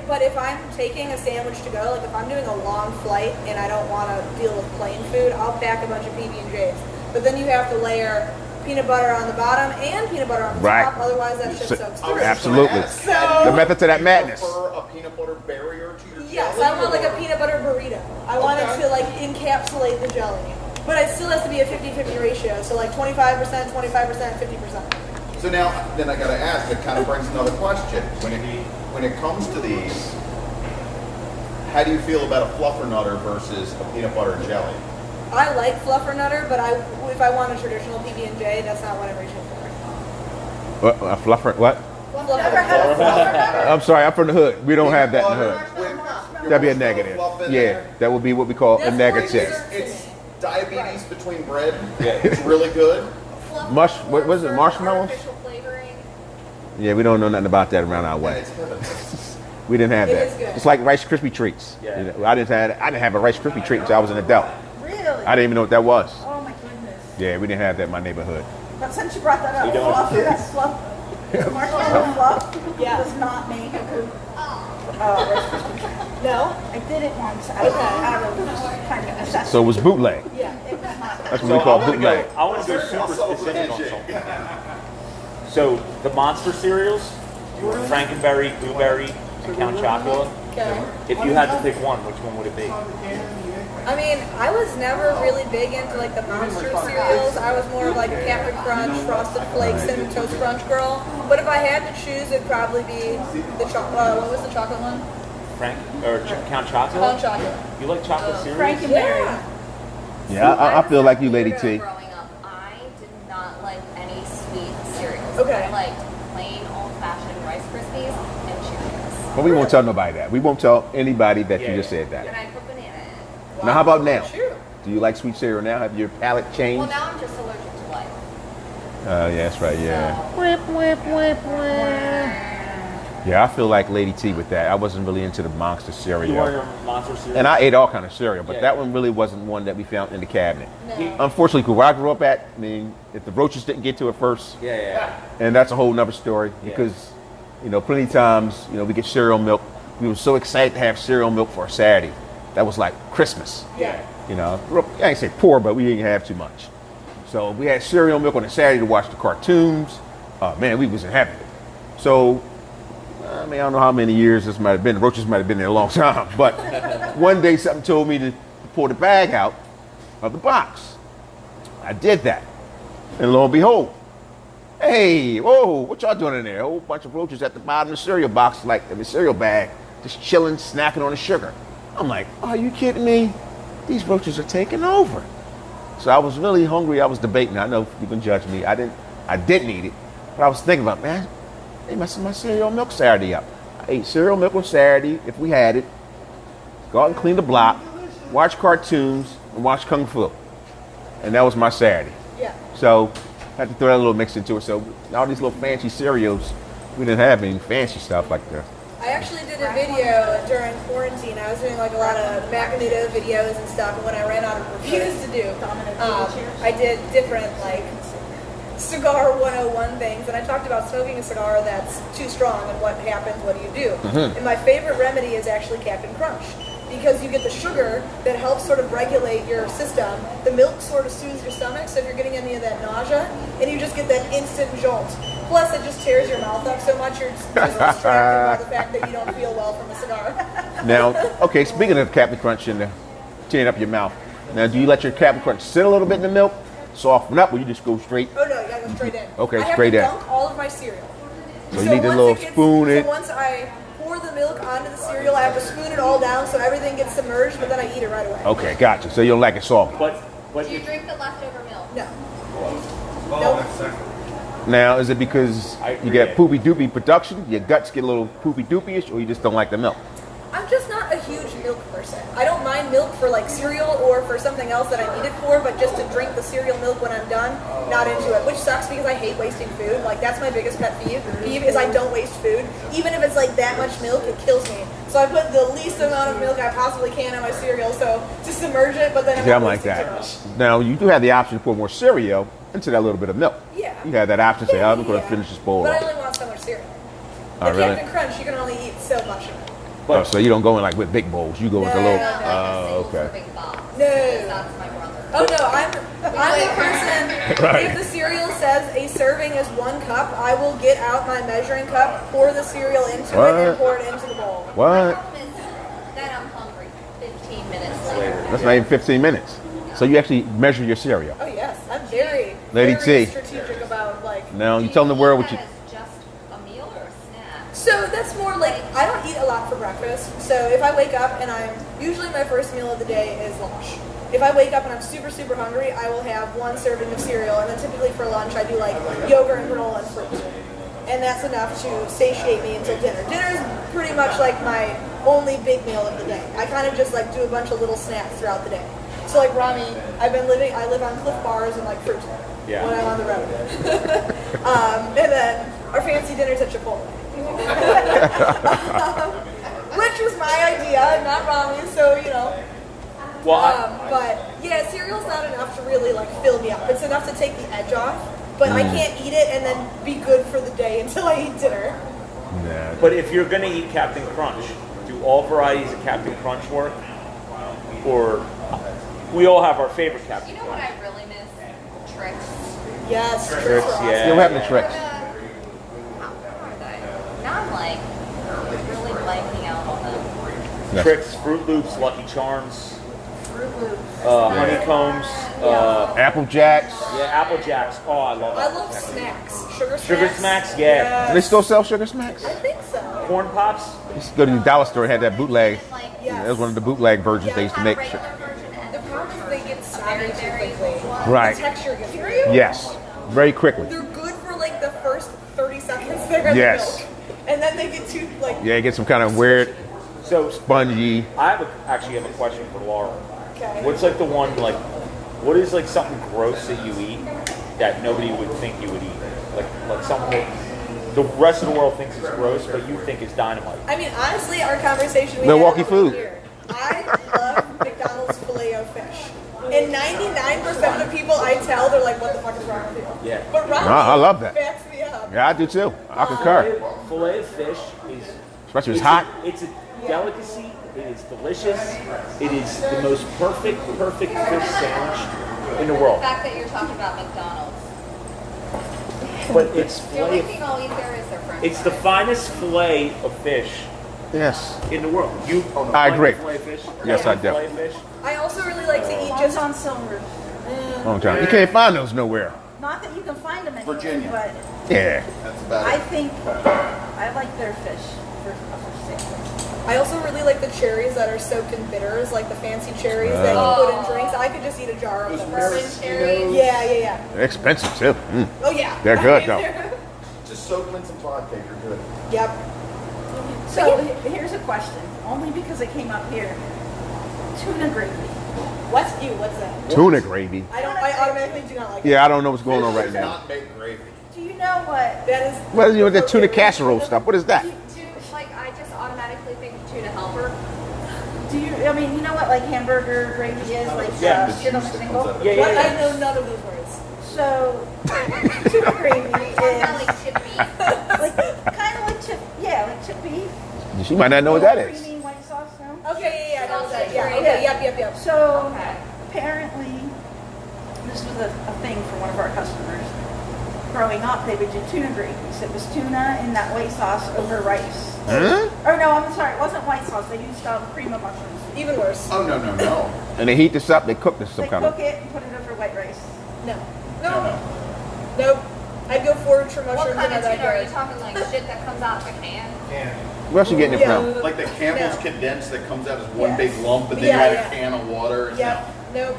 But if I'm taking a sandwich to go, like if I'm doing a long flight and I don't want to deal with plain food, I'll pack a bunch of PB&Js. But then you have to layer peanut butter on the bottom and peanut butter on the Right. top. Otherwise, that shit soaks through. Absolutely. So- The method to that madness. Prefer a peanut butter barrier to your Yes, jelly, I want like a or- peanut butter burrito. I want it to like encapsulate the jelly. But it still has to be a 50-50 ratio. So like 25%, 25%, 50%. So now, then I gotta ask, it kind of brings another question. When it comes to these, how do you feel about a fluffernutter versus a peanut butter jelly? I like fluffernutter, but if I want a traditional PB&J, that's not what I'm reaching for. What? A fluffer? What? Fluffernutter. I'm sorry, I'm from the hood. We don't have that in the hood. With That'd be a your negative. fluff in Yeah, there. that would be what we call a That's negative. It's diabetes between bread. It's really good. Mush- what was it, marshmallows? Artificial flavoring. Yeah, we don't know nothing about that around our Yeah, way. it's heaven. We didn't have It that. is good. It's like Rice Krispie treats. Yeah. You know, I didn't have a Rice Krispie treat until I was an adult. Really? I didn't even know what that was. Oh my goodness. Yeah, we didn't have that in my neighborhood. But since you brought that up, We don't. fluff, that's fluff. Marshmallow fluff Yeah. does not make a good. No? I did it once out of kind of necessity. So it was bootleg. Yeah. It was not. That's what we call bootleg. I want to go super specific on something. So the monster cereals, Frankenberry, Blueberry, and Count Chocula. Okay. If you had to pick one, which one would it be? I mean, I was never really big into like the monster cereals. I was more of like a Captain Crunch, Frosted Flakes, Cinnamon Toast Crunch girl. But if I had to choose, it'd probably be the chocolate. What was the chocolate one? Count Chocula? Count Chocolate. You like chocolate cereals? Frankenberry. Yeah. Yeah, I feel like you, Lady T. Growing up, I did not like any sweet cereals. Okay. I liked plain old-fashioned Rice Krispies and Cheerios. But we won't tell nobody that. We won't tell anybody that you Yeah. just said And that. I put banana in it. Now, how about now? Sure. Do you like sweet cereal now? Have your palate Well, changed? now I'm just allergic to life. Yeah, that's right, yeah. So, Yeah, I feel like Lady T with that. I wasn't really into the monster You cereal. want your monster cereal? And I ate all kind of cereal, but Yeah. that one really wasn't one that we found in the cabinet. No. Unfortunately, where I grew up at, I mean, if the roaches didn't get to it first, Yeah. and that's a whole nother story Yeah. because, you know, plenty of times, you know, we get cereal milk. We were so excited to have cereal milk for a Saturday. That was like Christmas. Yeah. You know, grew up, I ain't say poor, but we didn't have too much. So we had cereal milk on a Saturday to watch the cartoons. Man, we was in heaven. So, I mean, I don't know how many years this might have been. The roaches might have been there a long time. But one day something told me to pull the bag out of the box. I did that. And lo and behold, hey, whoa, what y'all doing in there? A whole bunch of roaches at the bottom of the cereal box, like in the cereal bag, just chilling, snacking on the sugar. I'm like, are you kidding me? These roaches are taking over. So I was really hungry. I was debating. I know you can judge me. I didn't eat it. But I was thinking about, man, they messing my cereal milk Saturday up. I ate cereal milk on Saturday, if we had it. Go out and clean the block, watch cartoons, and watch Kung Fu. And that was my Saturday. Yeah. So I had to throw that little mix into it. So all these little fancy cereals, we didn't have any fancy stuff like that. I actually did a video during quarantine. I was doing like a lot of MACANUDO videos and stuff, and when I ran out of reviews to do, I did different like cigar 101 things, and I talked about smoking a cigar that's too strong and what happens, what do you do? And my favorite remedy is actually Captain Crunch, because you get the sugar that helps sort of regulate your system. The milk sort of soothes your stomach, so if you're getting any of that nausea, and you just get that instant jolt. Plus, it just tears your mouth up so much you're just distracted by the fact that you don't feel well from a cigar. Now, okay, speaking of Captain Crunch and tearing up your mouth, now do you let your Captain Crunch sit a little bit in the milk, soften up, or you just go straight? Oh no, you gotta go straight in. Okay, I straight in. have to dunk all of my cereal. So you need a once little it gets- spoon So it. once I pour the milk onto the cereal, I have to spoon it all down so everything gets submerged, but then I eat it right away. Okay, gotcha. So you don't like it salty. But do you drink the leftover milk? No. Nope. Now, is it because I you agree. get poopy doopy production, your guts get a little poopy doopy-ish, or you just don't like the milk? I'm just not a huge milk person. I don't mind milk for like cereal or for something else that I need it for, but just to drink the cereal milk when I'm done, not into it. Which sucks because I hate wasting food. Like that's my biggest pet peeve is I don't waste food. Even if it's like that much milk, it kills me. So I put the least amount of milk I possibly can in my cereal, so to submerge it, but then Yeah, I'm like that. Now, you do have the option to put more cereal into that little bit of milk. Yeah. You have that option to say, I'm going Yeah. to finish this bowl But I off. only want so much cereal. Oh, The really? Captain Crunch, you can only eat so much of it. Oh, so you don't go in like with big bowls. You go with the No, little. no, no. Oh, okay. Serving box. No. Because that's my brother. Oh no, I'm the person. Right. If the cereal says a serving is 1 cup, I will get out my measuring cup, pour the cereal into it, and pour it into the bowl. What? problem is that I'm hungry 15 minutes later. That's not even 15 minutes. So you actually measure your cereal. Oh yes, I'm very, Lady very T. strategic about like. Now you tell the world what you. That as just a meal or a snack? So that's more like I don't eat a lot for breakfast. So if I wake up and I'm usually my first meal of the day is lunch. If I wake up and I'm super hungry, I will have 1 serving of cereal, and then typically for lunch I do like yogurt and granola and fruit, and that's enough to satiate me until dinner. Dinner is pretty much like my only big meal of the day. I kind of just like do a bunch of little snacks throughout the day. So like Rami, I live on Cliff Bars and like fruit Yeah. when I'm on the road. And then our fancy dinner's at Chipotle. Which was my idea, not Rami's, so you know. Well, But yeah, cereal's not enough to really like fill me up. It's enough to take the edge off, but I can't eat it and then be good for the day until I eat dinner. but if you're gonna eat Captain Crunch, do all varieties of Captain Crunch work? Or we all have our favorite Captain You know what Crunch. I really miss? Tricks. Yes, Tricks, are awesome. yeah. You don't have the tricks. How are they? Now I'm like really blanking out on them. Yes. Tricks, Fruit Loops, Lucky Charms, Fruit Loops. Honeycombs, Apple Jacks. yeah, Apple Jacks. Oh, I love I Apple love Jacks. snacks. Sugar Smacks. Sugar Smacks, yeah. Do they still sell Sugar Smacks? I think so. Corn Pops. Used to go to the dollar store and had that bootleg. Like, Yes. That was one of the bootleg versions they used to have a make. regular version and The problem is they get soggy too very quickly. Right. The texture gets weird. Yes. Very quickly. They're good for like the first 30 seconds they're in Yes. the milk. And then they get too like Yeah, it gets some kind of weird, So spongy. actually have a question for Laura. okay. What's like the one like? What is like something gross that you eat that nobody would think you would eat? Like something that the rest of the world thinks is gross, but you think is dynamite. I mean, honestly, our conversation we Milwaukee had food. Here, I love McDonald's Filet-O-Fish. And 99% of the people I tell, they're like, what the fuck is wrong with you? Yeah. But Ron I love that. backs me up. Yeah, I do too. I concur. Filet of fish is Especially when it's hot. It's a delicacy. It is delicious. It is the most perfect fish sandwich in the the world. fact that you're talking about McDonald's. But it's The filet. only thing I'll eat there is their french It's the fries. finest filet of fish Yes. in the world. You I like agree. Filet of fish? Yes, I do. Filet of fish. I also really like to eat Just just on silver. Long time. You can't find those nowhere. Not that you can find them anywhere, Virginia. but Yeah. That's about I it. think I like their fish for sandwich. I also really like the cherries that are soaked in bitters, like the fancy cherries that you put in drinks. I could just eat a jar of them. Bourbon cherries. Yeah. They're expensive too. Mm. Oh yeah. They're good, though. Just soak them in some vodka, you're good. Yep. So here's a question, only because it came up here. Tuna gravy. What's that? Tuna gravy. I automatically do not like it. Yeah, I don't know what's going on right It's now. not baked gravy. Do you know what? That is. What is the tuna casserole stuff? What is that? Like I just automatically think tuna helper. Do you? I mean, you know what like hamburger gravy is, like Yeah. shit on a shingle. Yeah, What? yeah, I yeah. know none of those words. So tuna gravy Not is like chip beef. like kind of like chip, yeah, like chip beef. She might not know what that is. Creamy white sauce, no? Okay, yeah, I know that. Sausage Yeah, gravy. okay, yep. So Okay. apparently, this was a thing for one of our customers. Growing up, they would do tuna gravy. So it was tuna in that white sauce over rice. Huh? Or no, I'm sorry, it wasn't white sauce. They used cream of mushrooms. Even worse. Oh, no. And they heat this up. They cook this some They kind cook of. it and put it over white rice. No. Nope. I'd go forward for What mushrooms kind in of my tuna are you backyard. talking like shit that comes out the can? Where else you getting it from? Like the Campbell's No. condensed that comes out as one Yes. big lump, and then Yeah, you add yeah. a can of water. Yep. Nope.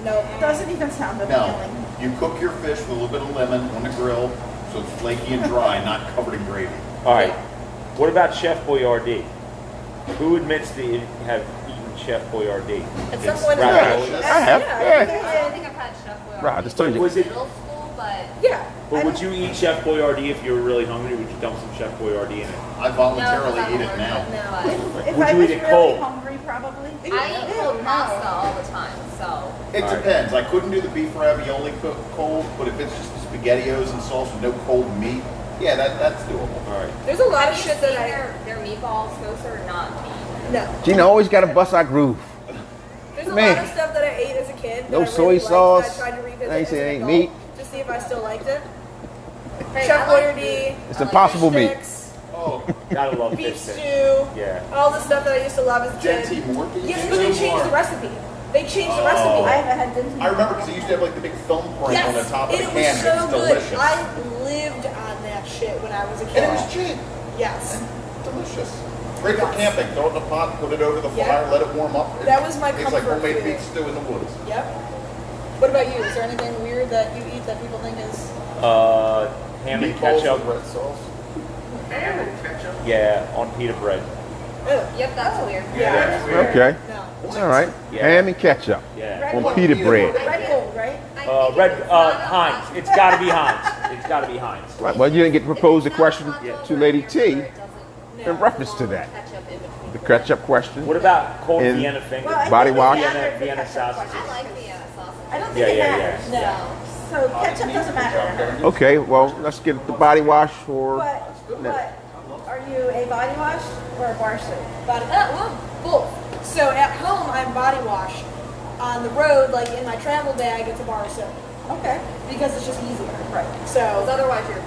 Nope. Doesn't even sound No, appealing. you cook your fish with a little bit of lemon on the grill, so it's flaky and dry, not covered in gravy. All right. What about Chef Boyardee? Who admits to have eaten Chef Boyardee? At some point in ravioli. life. I have. Yeah. Yeah. I don't think I've had Chef Boyardee. Right, I just told you. Was it? Middle school, but Yeah. But would you eat Chef Boyardee if you were really hungry? Would you dump some Chef Boyardee in it? I no, voluntarily 'cause I'm eat it now. allergic, No. but If Would I you was eat it really cold? hungry, probably. I eat cold pasta all the time, so. It All right. depends. I couldn't do the beef ravioli cold, but if it's just the SpaghettiOs and sauce with no cold meat, yeah, that's doable. All right. There's a lot Have of you shit that seen I. their meatballs? Those are not meat. No. Gina always got to bust our groove. There's a Man. lot of stuff that I ate as a kid. No that I soy really sauce. Liked, I tried to revisit I ain't as saying an it ain't adult meat. to see if I still liked it. Hey, Chef I like Boyardee. It's impossible meat. sticks, Oh, Gotta love beef fish sticks. stew. Yeah. All the stuff that I used to love as a kid. Gen T Morton? Yes, but they changed the recipe. They changed the recipe. I haven't had dinner. I remember because it used to have like the big thumbprint on the top of the it can. was so It was good. delicious. I lived on that shit when I was a kid. And it was cheap. Yes. Delicious. Great for camping. Throw it in a pot, put it over the Yeah. fire, let it warm up. That was my It's like comfort homemade food. beef stew in the woods. Yep. What about you? Is there anything weird that you eat that people think is? Ham and Meatballs ketchup. with red sauce. Yeah, on pita bread. Ew. Yep, that's weird. Yeah. Okay. No. All right. Yeah. Ham and ketchup Yeah. on pita bread. Red Gold, right? Heinz. It's gotta be Heinz. It's gotta be Heinz. Right. Well, you didn't get to propose the question to Lady T No. in reference to that. Ketchup in between. The ketchup question. What about cold And- Vienna finger? Well, I Body think wash? it's Vienna, after the Vienna ketchup sausages. question. I like Vienna sausage. I don't Yeah, think it yeah, matters. yeah. No. So ketchup doesn't matter. Okay. Well, let's get the body wash or. But are you a body wash or a bar soap? Well, both. So at home, I'm body wash. On the road, like in my travel bag, it's a bar of soap Okay. because it's just easier. Right. Because So otherwise you're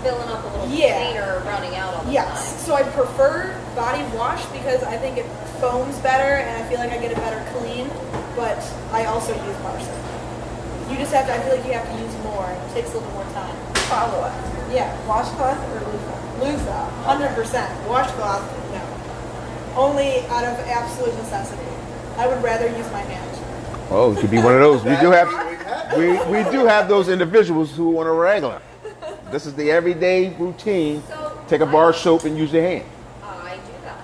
filling up a little Yeah. container running out all the yes. time. So I prefer body wash because I think it foams better and I feel like I get a better clean. But I also use bar soap. You just have to. I feel like you have to use more. It takes a little more time. Follow up. Yeah. Washcloth or loofah? Loofah, 100%. Washcloth, no. Only out of absolute necessity. I would rather use my hand. Oh, it could be one of those. We do have those individuals who on a regular. This is the everyday routine. So Take a bar of soap and use your hand. I do that.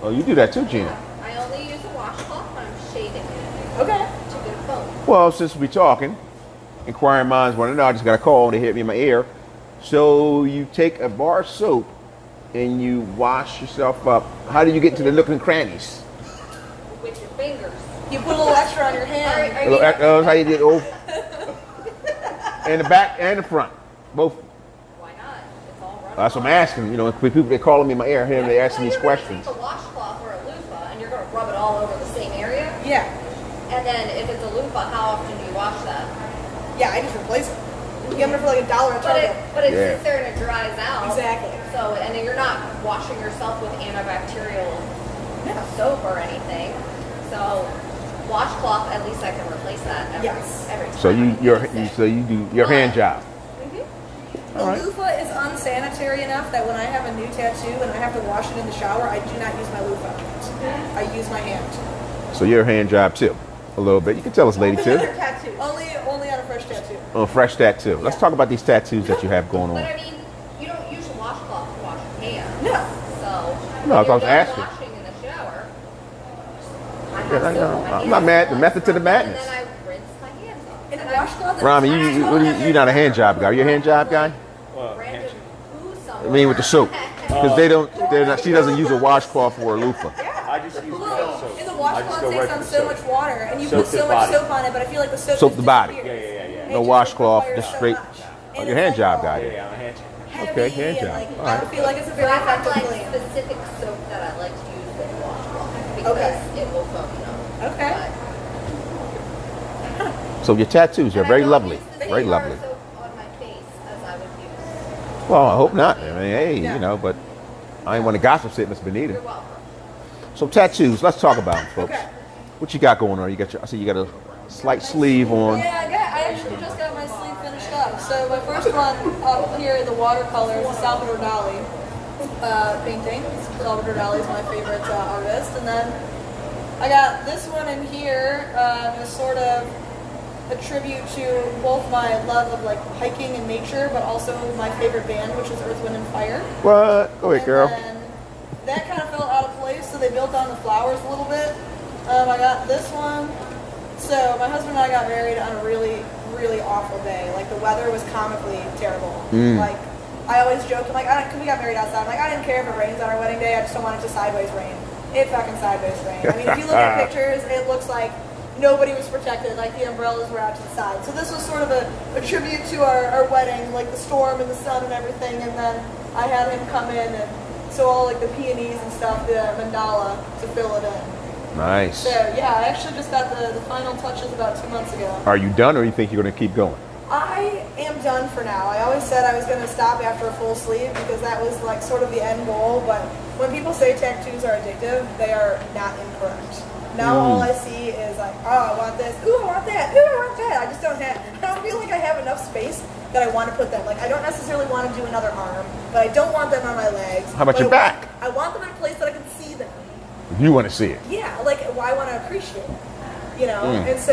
Oh, you do that too, Gina. I only use a washcloth when I'm shaving it Okay. to get foam. Well, since we're talking, inquiring minds want to know. I just got a call. They hit me in my ear. So you take a bar of soap and you wash yourself up. How do you get into the nook and crannies? With your fingers. You put a little extra on your hand. Are you- That's how you get over. And the back and the front, both. Why not? It's all running. That's what I'm asking. You know, people they calling me in my ear, hearing they asking these You're gonna questions. Take a washcloth or a loofah and you're going to rub it all over the same area. Yeah. And then if it's a loofah, how often do you wash that? Yeah, I just replace it. You get them for like $1 at Target. But it Yeah. sits there and it dries out. Exactly. So, and then you're not washing yourself with antibacterial soap or anything. So, washcloth, at least I can replace that every, Yes. every time. So you use it. do your hand job. The loofah is unsanitary enough that when I have a new tattoo and I have to wash it in the shower, I do not use my loofah. I use my hand. So your hand job too, a little bit. You can tell us, lady too. Other tattoos. Only on a fresh tattoo. On fresh tattoo. Let's talk about these tattoos that you have going But on. I mean, you don't use a washcloth to wash your hands. No. So, No, when I was you're done asking. washing in the shower, I have Yeah, I soap know. on my I'm hands not mad. The once, method to the madness. And then I rinse my hands off. And And the washcloth is Rami, you're not a hand job guy. Are you a hand job guy? random poo I somewhere. mean, with the soap, because they're not. She doesn't use a washcloth or a loofah. I just use bar soap. And the I just washcloth go takes right on for the so soap. much water, and you Soap put the so much body. soap on it, but I feel like the soap Soap just the body. disappears. Yeah. It No just washcloth, requires just so straight. much. Oh, And you're a it's hand job all guy. Yeah, I'm a hand. heavy Okay, hand and, job. like, All I right. don't feel like it's a So very I have effective like clean. specific soap that I like to use with washcloth because Okay. it will foam up. Okay. So your tattoos are And I very don't lovely, use the very same lovely. bar soap on my face as I would use. Well, I hope not. I mean, hey, Yeah. you know, but I ain't want to gossip sit Miss Benita. You're welcome. So tattoos, let's talk about them, folks. Okay. What you got going on? I see you got a slight sleeve on. Yeah, I actually just got my sleeve finished up. So my first one up here, the watercolor, is a Salvador Dali painting. Salvador Dali is my favorite artist. And then I got this one in here, is sort of a tribute to both my love of like hiking and nature, but also my favorite band, which is Earth, Wind, and Fire. What? Go ahead, girl. And then that kind of felt out of place, so they built on the flowers a little bit. I got this one. So my husband and I got married on a really, really awful day. Like the weather was comically terrible. Like I always joke, I'm like, cause we got married outside. I'm like, I didn't care if it rains on our wedding day. I just don't want it to sideways rain. It fucking sideways rained. I mean, if you look at pictures, it looks like nobody was protected. Like the umbrellas were out to the side. So this was sort of a tribute to our wedding, like the storm and the sun and everything. And then I had him come in and so all like the peonies and stuff, the mandala to fill it in. Nice. So yeah, I actually just got the final touches about 2 months ago. Are you done, or you think you're going to keep going? I am done for now. I always said I was going to stop after a full sleeve because that was like sort of the end goal. But when people say tattoos are addictive, they are not incorrect. Now all I see is like, oh, I want this. Ooh, I want that. Ooh, I want that. I just don't have. I don't feel like I have enough space that I want to put them. Like I don't necessarily want to do another arm, but I don't want them on my legs. How about But your back? I want them in a place that I can see them. You want to see it? Yeah, like I want to appreciate it. You know, and so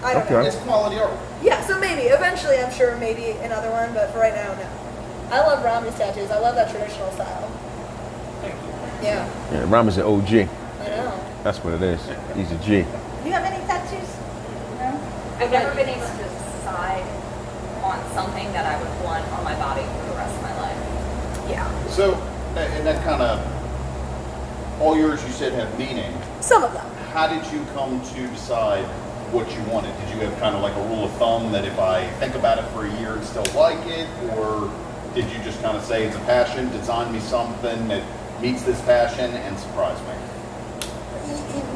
I don't know. It's quality art. Yeah, so maybe eventually, I'm sure maybe another one, but for right now, no. I love Rami's tattoos. I love that traditional style. Yeah, Yeah, Rama's an OG. I know. That's what it is. He's a G. Do you have any tattoos? No? I've never been able to decide on something that I would want on my body for the rest of my life. Yeah, So, and that kind of, all yours you said have meaning. some of them. How did you come to decide what you wanted? Did you have kind of like a rule of thumb that if I think about it for a year and still like it? Or did you just kind of say it's a passion, design me something that meets this passion and surprise me?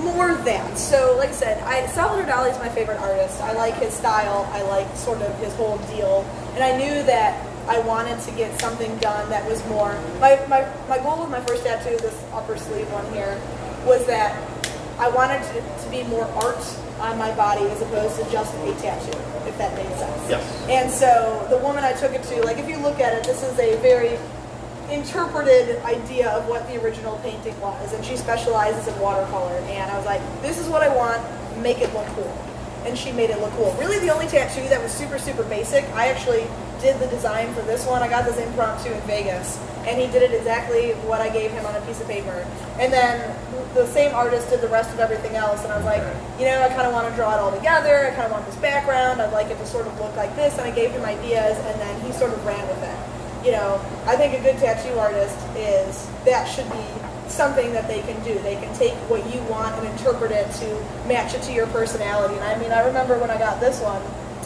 More than. So, like I said, Salvador Dali is my favorite artist. I like his style. I like sort of his whole deal. And I knew that I wanted to get something done that was more. My goal with my first tattoo, this upper sleeve one here, was that I wanted to be more art on my body as opposed to just a tattoo, if that made sense. Yes. And so the woman I took it to, like if you look at it, this is a very interpreted idea of what the original painting was, and she specializes in watercolor, and I was like, this is what I want, make it look cool. And she made it look cool. Really the only tattoo that was super, super basic, I actually did the design for this one. I got this impromptu in Vegas, and he did it exactly what I gave him on a piece of paper. And then the same artist did the rest of everything else, and I was like, you know, I kind of want to draw it all together, I kind of want this background, I'd like it to sort of look like this, and I gave him ideas, and then he sort of ran with it. You know, I think a good tattoo artist that should be something that they can do. They can take what you want and interpret it to match it to your personality. And I mean, I remember when I got this one.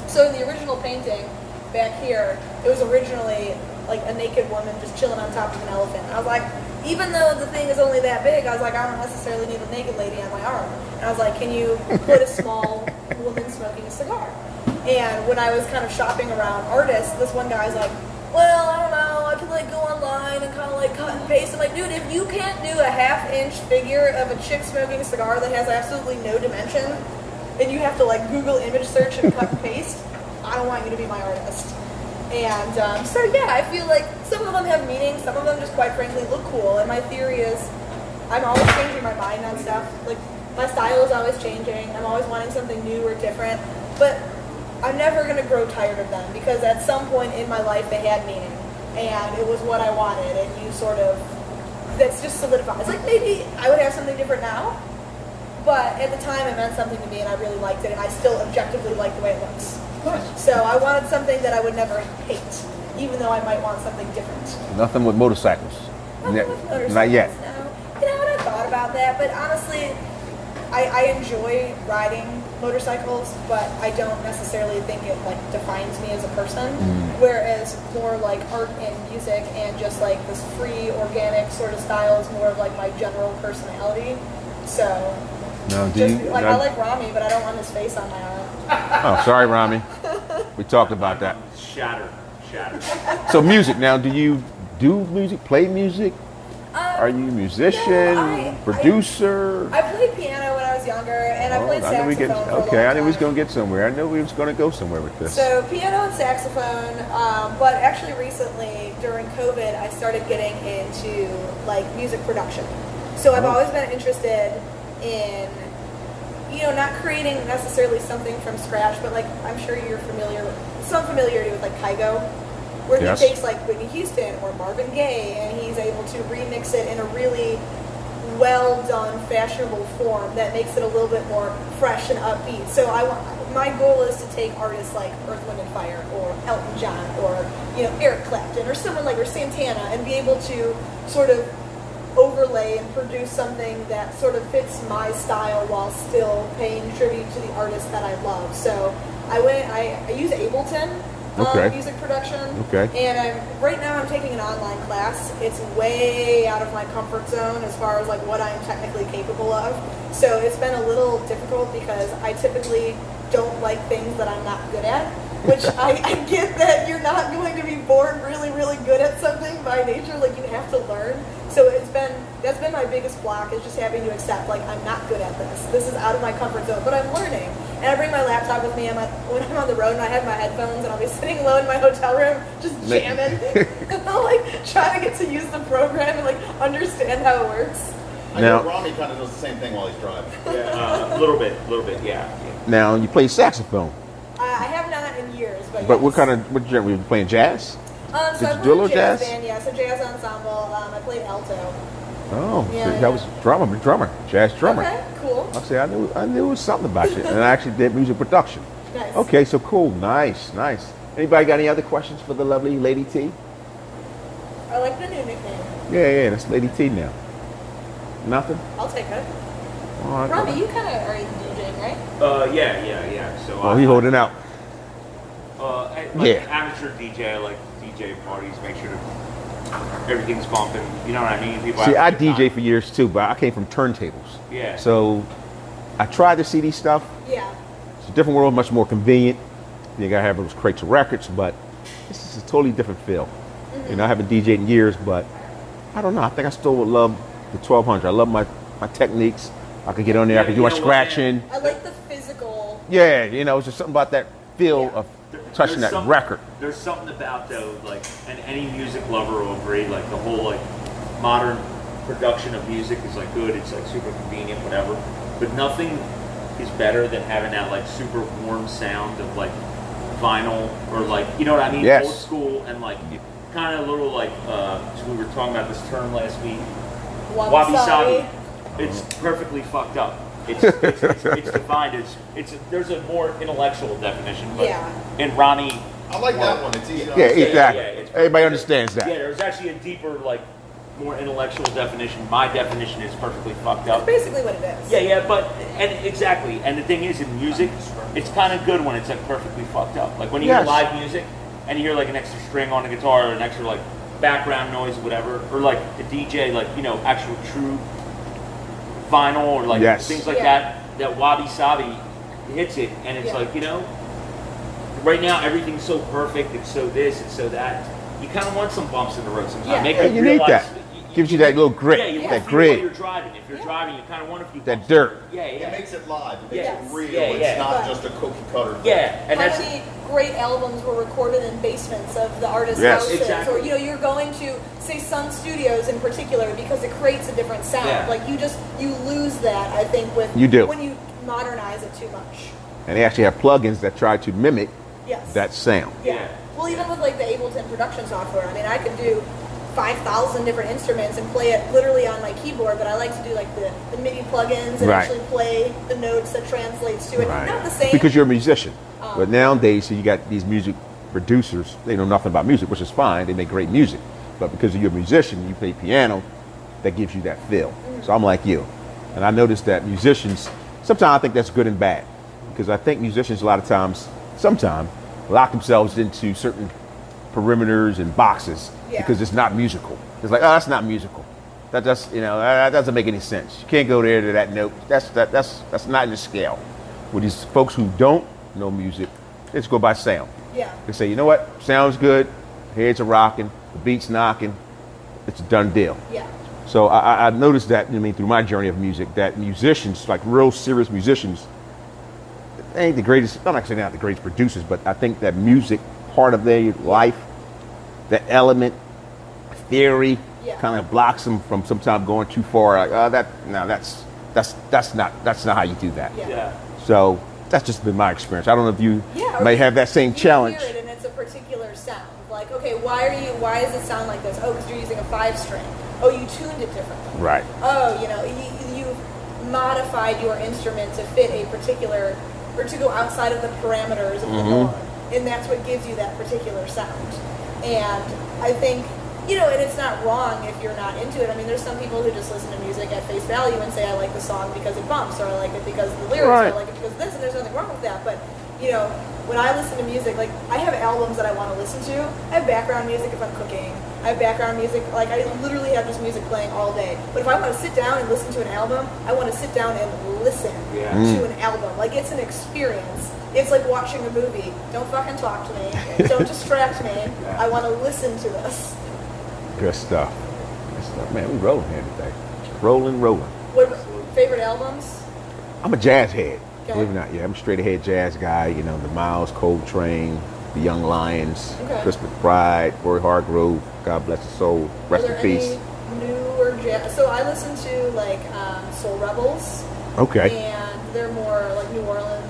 So in the original painting back here, it was originally like a naked woman just chilling on top of an elephant. And I was like, even though the thing is only that big, I was like, I don't necessarily need a naked lady on my arm. And I was like, can you put a small woman smoking a cigar? And when I was kind of shopping around artists, this one guy's like, well, I don't know, I can like go online and kind of like cut and paste. I'm like, dude, if you can't do a half-inch figure of a chick smoking a cigar that has absolutely no dimension, and you have to like Google image search and cut and paste, I don't want you to be my artist. And so yeah, I feel like some of them have meaning, some of them just quite frankly look cool. And my theory is, I'm always changing my mind on stuff. Like, my style is always changing. I'm always wanting something new or different. But I'm never going to grow tired of them, because at some point in my life they had meaning and it was what I wanted, and you sort of, that's just solidifies. Like maybe I would have something different now, but at the time it meant something to me and I really liked it, and I still objectively like the way it looks. So I wanted something that I would never hate, even though I might want something different. Nothing with motorcycles. Nothing with motorcycles, Not yet. No. You know what, I thought about that, but honestly, I enjoy riding motorcycles, but I don't necessarily think it like defines me as a person. Whereas more like art and music and just like this free, organic sort of style is more of like my general personality. So, No, do just you? like I like Rami, but I don't want his face on my arm. Oh, sorry, Rami. We talked about that. Shattered. So music now, do you do music, play music? Are you a musician, no, producer? I played piano when I was younger, and I played I knew we saxophone for a long okay, I knew we was time. going to get somewhere. I knew we was going to go somewhere with this. So piano and saxophone, but actually recently during COVID, I started getting into like music production. So I've always been interested in, you know, not creating necessarily something from scratch, but like I'm sure you're familiar with some familiarity with like Kygo, where Yes. he takes like Whitney Houston or Marvin Gaye and he's able to remix it in a really well done, fashionable form that makes it a little bit more fresh and upbeat. So my goal is to take artists like Earth, Wind and Fire or Elton John or, you know, Eric Clapton or someone like, or Santana, and be able to sort of overlay and produce something that sort of fits my style while still paying tribute to the artists that I love. So I use Ableton music production. Okay. And right now I'm taking an online class. It's way out of my comfort zone as far as like what I'm technically capable of. So it's been a little difficult because I typically don't like things that I'm not good at, which I get that you're not going to be born really, really good at something by nature, like you have to learn. So that's been my biggest block, is just having to accept, like, I'm not good at this. This is out of my comfort zone, but I'm learning. And I bring my laptop with me when I'm on the road, and I have my headphones, and I'll be sitting low in my hotel room, just jamming. And I'll, like, try to get to use the program and, like, understand how it works. I know Rami kind of does the same thing while he's driving. Yeah, a little bit, yeah. Now, you play saxophone. I have not in years, but But yes. what genre were you playing? Jazz? So Did I you do a little played jazz jazz? band, yeah. So jazz ensemble. I played alto. Oh, Yeah, so yeah. that was drummer, jazz drummer. Okay, cool. I say I knew it was something about you, and I actually did music production. Nice. Okay, so cool, nice. Anybody got any other questions for the lovely Lady T? I like the new nickname. Yeah, that's Lady T now. Nothing. I'll take it. All right. Robbie, you kind of are DJing, right? Yeah. So Oh, he holding out. Yeah. Amateur DJ, I like DJ parties, make sure everything's bumping. You know what I mean? People See, I have a good DJ time. for years too, but I came from turntables. Yeah. So I tried the CD stuff. Yeah. It's a different world, much more convenient. You gotta have those crates of records, but this is a totally different feel. Mm-hmm. You know, I haven't DJed in years, but I don't know. I think I still would love the 1200. I love my techniques. I could get on there. I Yeah, could do you my know what, scratching. I like the physical. Yeah, you know, it's just something about that feel Yeah. of touching that something- record. There's something about though, like, and any music lover will agree, like the whole like modern production of music is like good. It's like super convenient, whatever. But nothing is better than having that like super warm sound of like vinyl or like, you know what I mean? Yes. Old school and like kind of a little like so we were talking about this term last week. Wabi sabi. It's perfectly fucked up. It's defined as there's a more intellectual definition, but in Ronnie, I like that one. It's easy to Yeah, understand. exactly. it's Everybody perfect. understands that. Yeah, there's actually a deeper, like, more intellectual definition. My definition is perfectly fucked That's up. basically what it is. Yeah, but exactly. And the thing is, in music, it's kind of good when it's like perfectly fucked up. Like when you hear Yes. live music and you hear like an extra string on the guitar or an extra like background noise or whatever, or like the DJ, like, you know, actual true vinyl or like Yes. things like Yeah. that wabi sabi hits it, and it's Yeah. like, you know, right now everything's so perfect, it's so this, it's so that. You kind of want some bumps in the road sometimes. Yeah. Make Yeah, you need realize that. Gives you that little grit, Yeah, you that want to feel grit. while you're driving. If you're driving, you kind of want a few That bumps. dirt. Yeah. It makes it live. It makes Yes. it real. Yeah, It's yeah. not Right. just a cookie cutter. Yeah, and How that's many great albums were recorded in basements of the artists' Yes. houses? Exactly. Or, you know, you're going to, say, Sun Studios in particular because it creates a different sound. Yeah. Like, you lose that, I think, with You do. when you modernize it too much. And they actually have plugins that try to mimic Yes. that sound. Yeah. Yeah. Well, even with, like, the Ableton production software, I mean, I could do 5,000 different instruments and play it literally on my keyboard, but I like to do like the MIDI plugins and Right. actually play the notes that translates to it. Not the same. Because you're a musician. But nowadays, so you got these music producers, they know nothing about music, which is fine. They make great music. But because you're a musician, you play piano, that gives you that feel. So I'm like you. And I noticed that musicians, sometimes I think that's good and bad. Because I think musicians a lot of times, sometimes, lock themselves into certain perimeters and boxes Yeah. because it's not musical. It's like, oh, that's not musical. That doesn't make any sense. You can't go there to that note. That's not in the scale. With these folks who don't know music, they just go by sound. Yeah. They say, you know what, sounds good, heads are rocking, the beat's knocking, it's a done deal. Yeah. So I noticed that, through my journey of music, that musicians, like real serious musicians, they ain't the greatest, I'm not saying they're not the greatest producers, but I think that music, part of their life, the element, theory, Yeah. kind of blocks them from sometimes going too far. Like, that's not how you do that. Yeah. yeah. So that's just been my experience. I don't know if you Yeah, or may you- have that same you challenge. hear it and it's a particular sound. Like, okay, why does it sound like this? Oh, because you're using a 5-string. Oh, you tuned it differently. Right. Oh, you modified your instrument to fit a particular, or to go outside of the parameters of the norm. And that's what gives you that particular sound. And I think, and it's not wrong if you're not into it. I mean, there's some people who just listen to music at face value and say, I like the song because it bumps, or I like it because of the lyrics, or I Right. like it because of this, and there's nothing wrong with that. But you know, when I listen to music, like I have albums that I want to listen to. I have background music if I'm cooking. I have background music, like I literally have this music playing all day. But if I want to sit down and listen to an album, I want to sit down and listen to an album. Like it's an experience. It's like watching a movie. Don't fucking talk to me. Don't distract me. I want to listen to this. Good stuff. Good stuff. Man, we rolling here today. Rolling. What favorite albums? I'm a jazz head. Okay. Believe it or not, yeah, I'm a straight ahead jazz guy. You know, the Miles, Coltrane, the Young Lions, Okay. Chris McBride, Roy Hargrove. God bless his soul. Rest Are in there peace. any newer jazz? So I listen to like Soul Rebels. Okay. And they're more like New Orleans.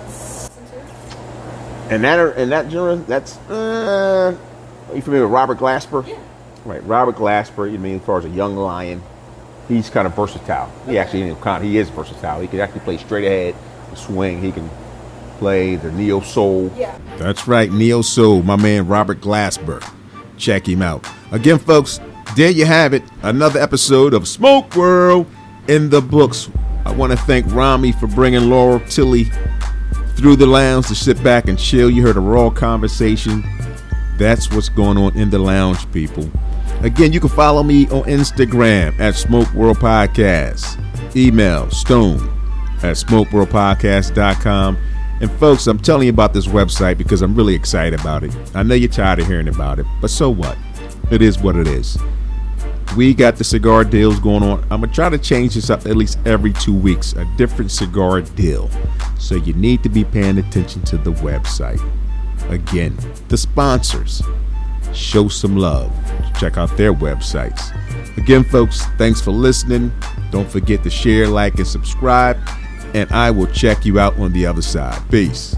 And that genre, that's are you familiar with Robert Glasper? Yeah. Right, Robert Glasper. You mean as far as a young lion, he's kind of versatile. He actually he is versatile. He can actually play straight ahead, the swing. He can play the neo soul. Yeah. That's right, neo soul. My man Robert Glasper. Check him out. Again, folks, there you have it. Another episode of Smoke World in the books. I want to thank Rami for bringing Laurel Tilley through the lounge to sit back and chill. You heard a raw conversation. That's what's going on in the lounge, people. Again, you can follow me on Instagram at Smoke World Podcast. Email stone@smokeworldpodcast.com. And folks, I'm telling you about this website because I'm really excited about it. I know you're tired of hearing about it, but so what? It is what it is. We got the cigar deals going on. I'm going to try to change this up at least every 2 weeks, a different cigar deal. So you need to be paying attention to the website. Again, the sponsors, show some love. Check out their websites. Again, folks, thanks for listening. Don't forget to share, like, and subscribe. And I will check you out on the other side. Peace.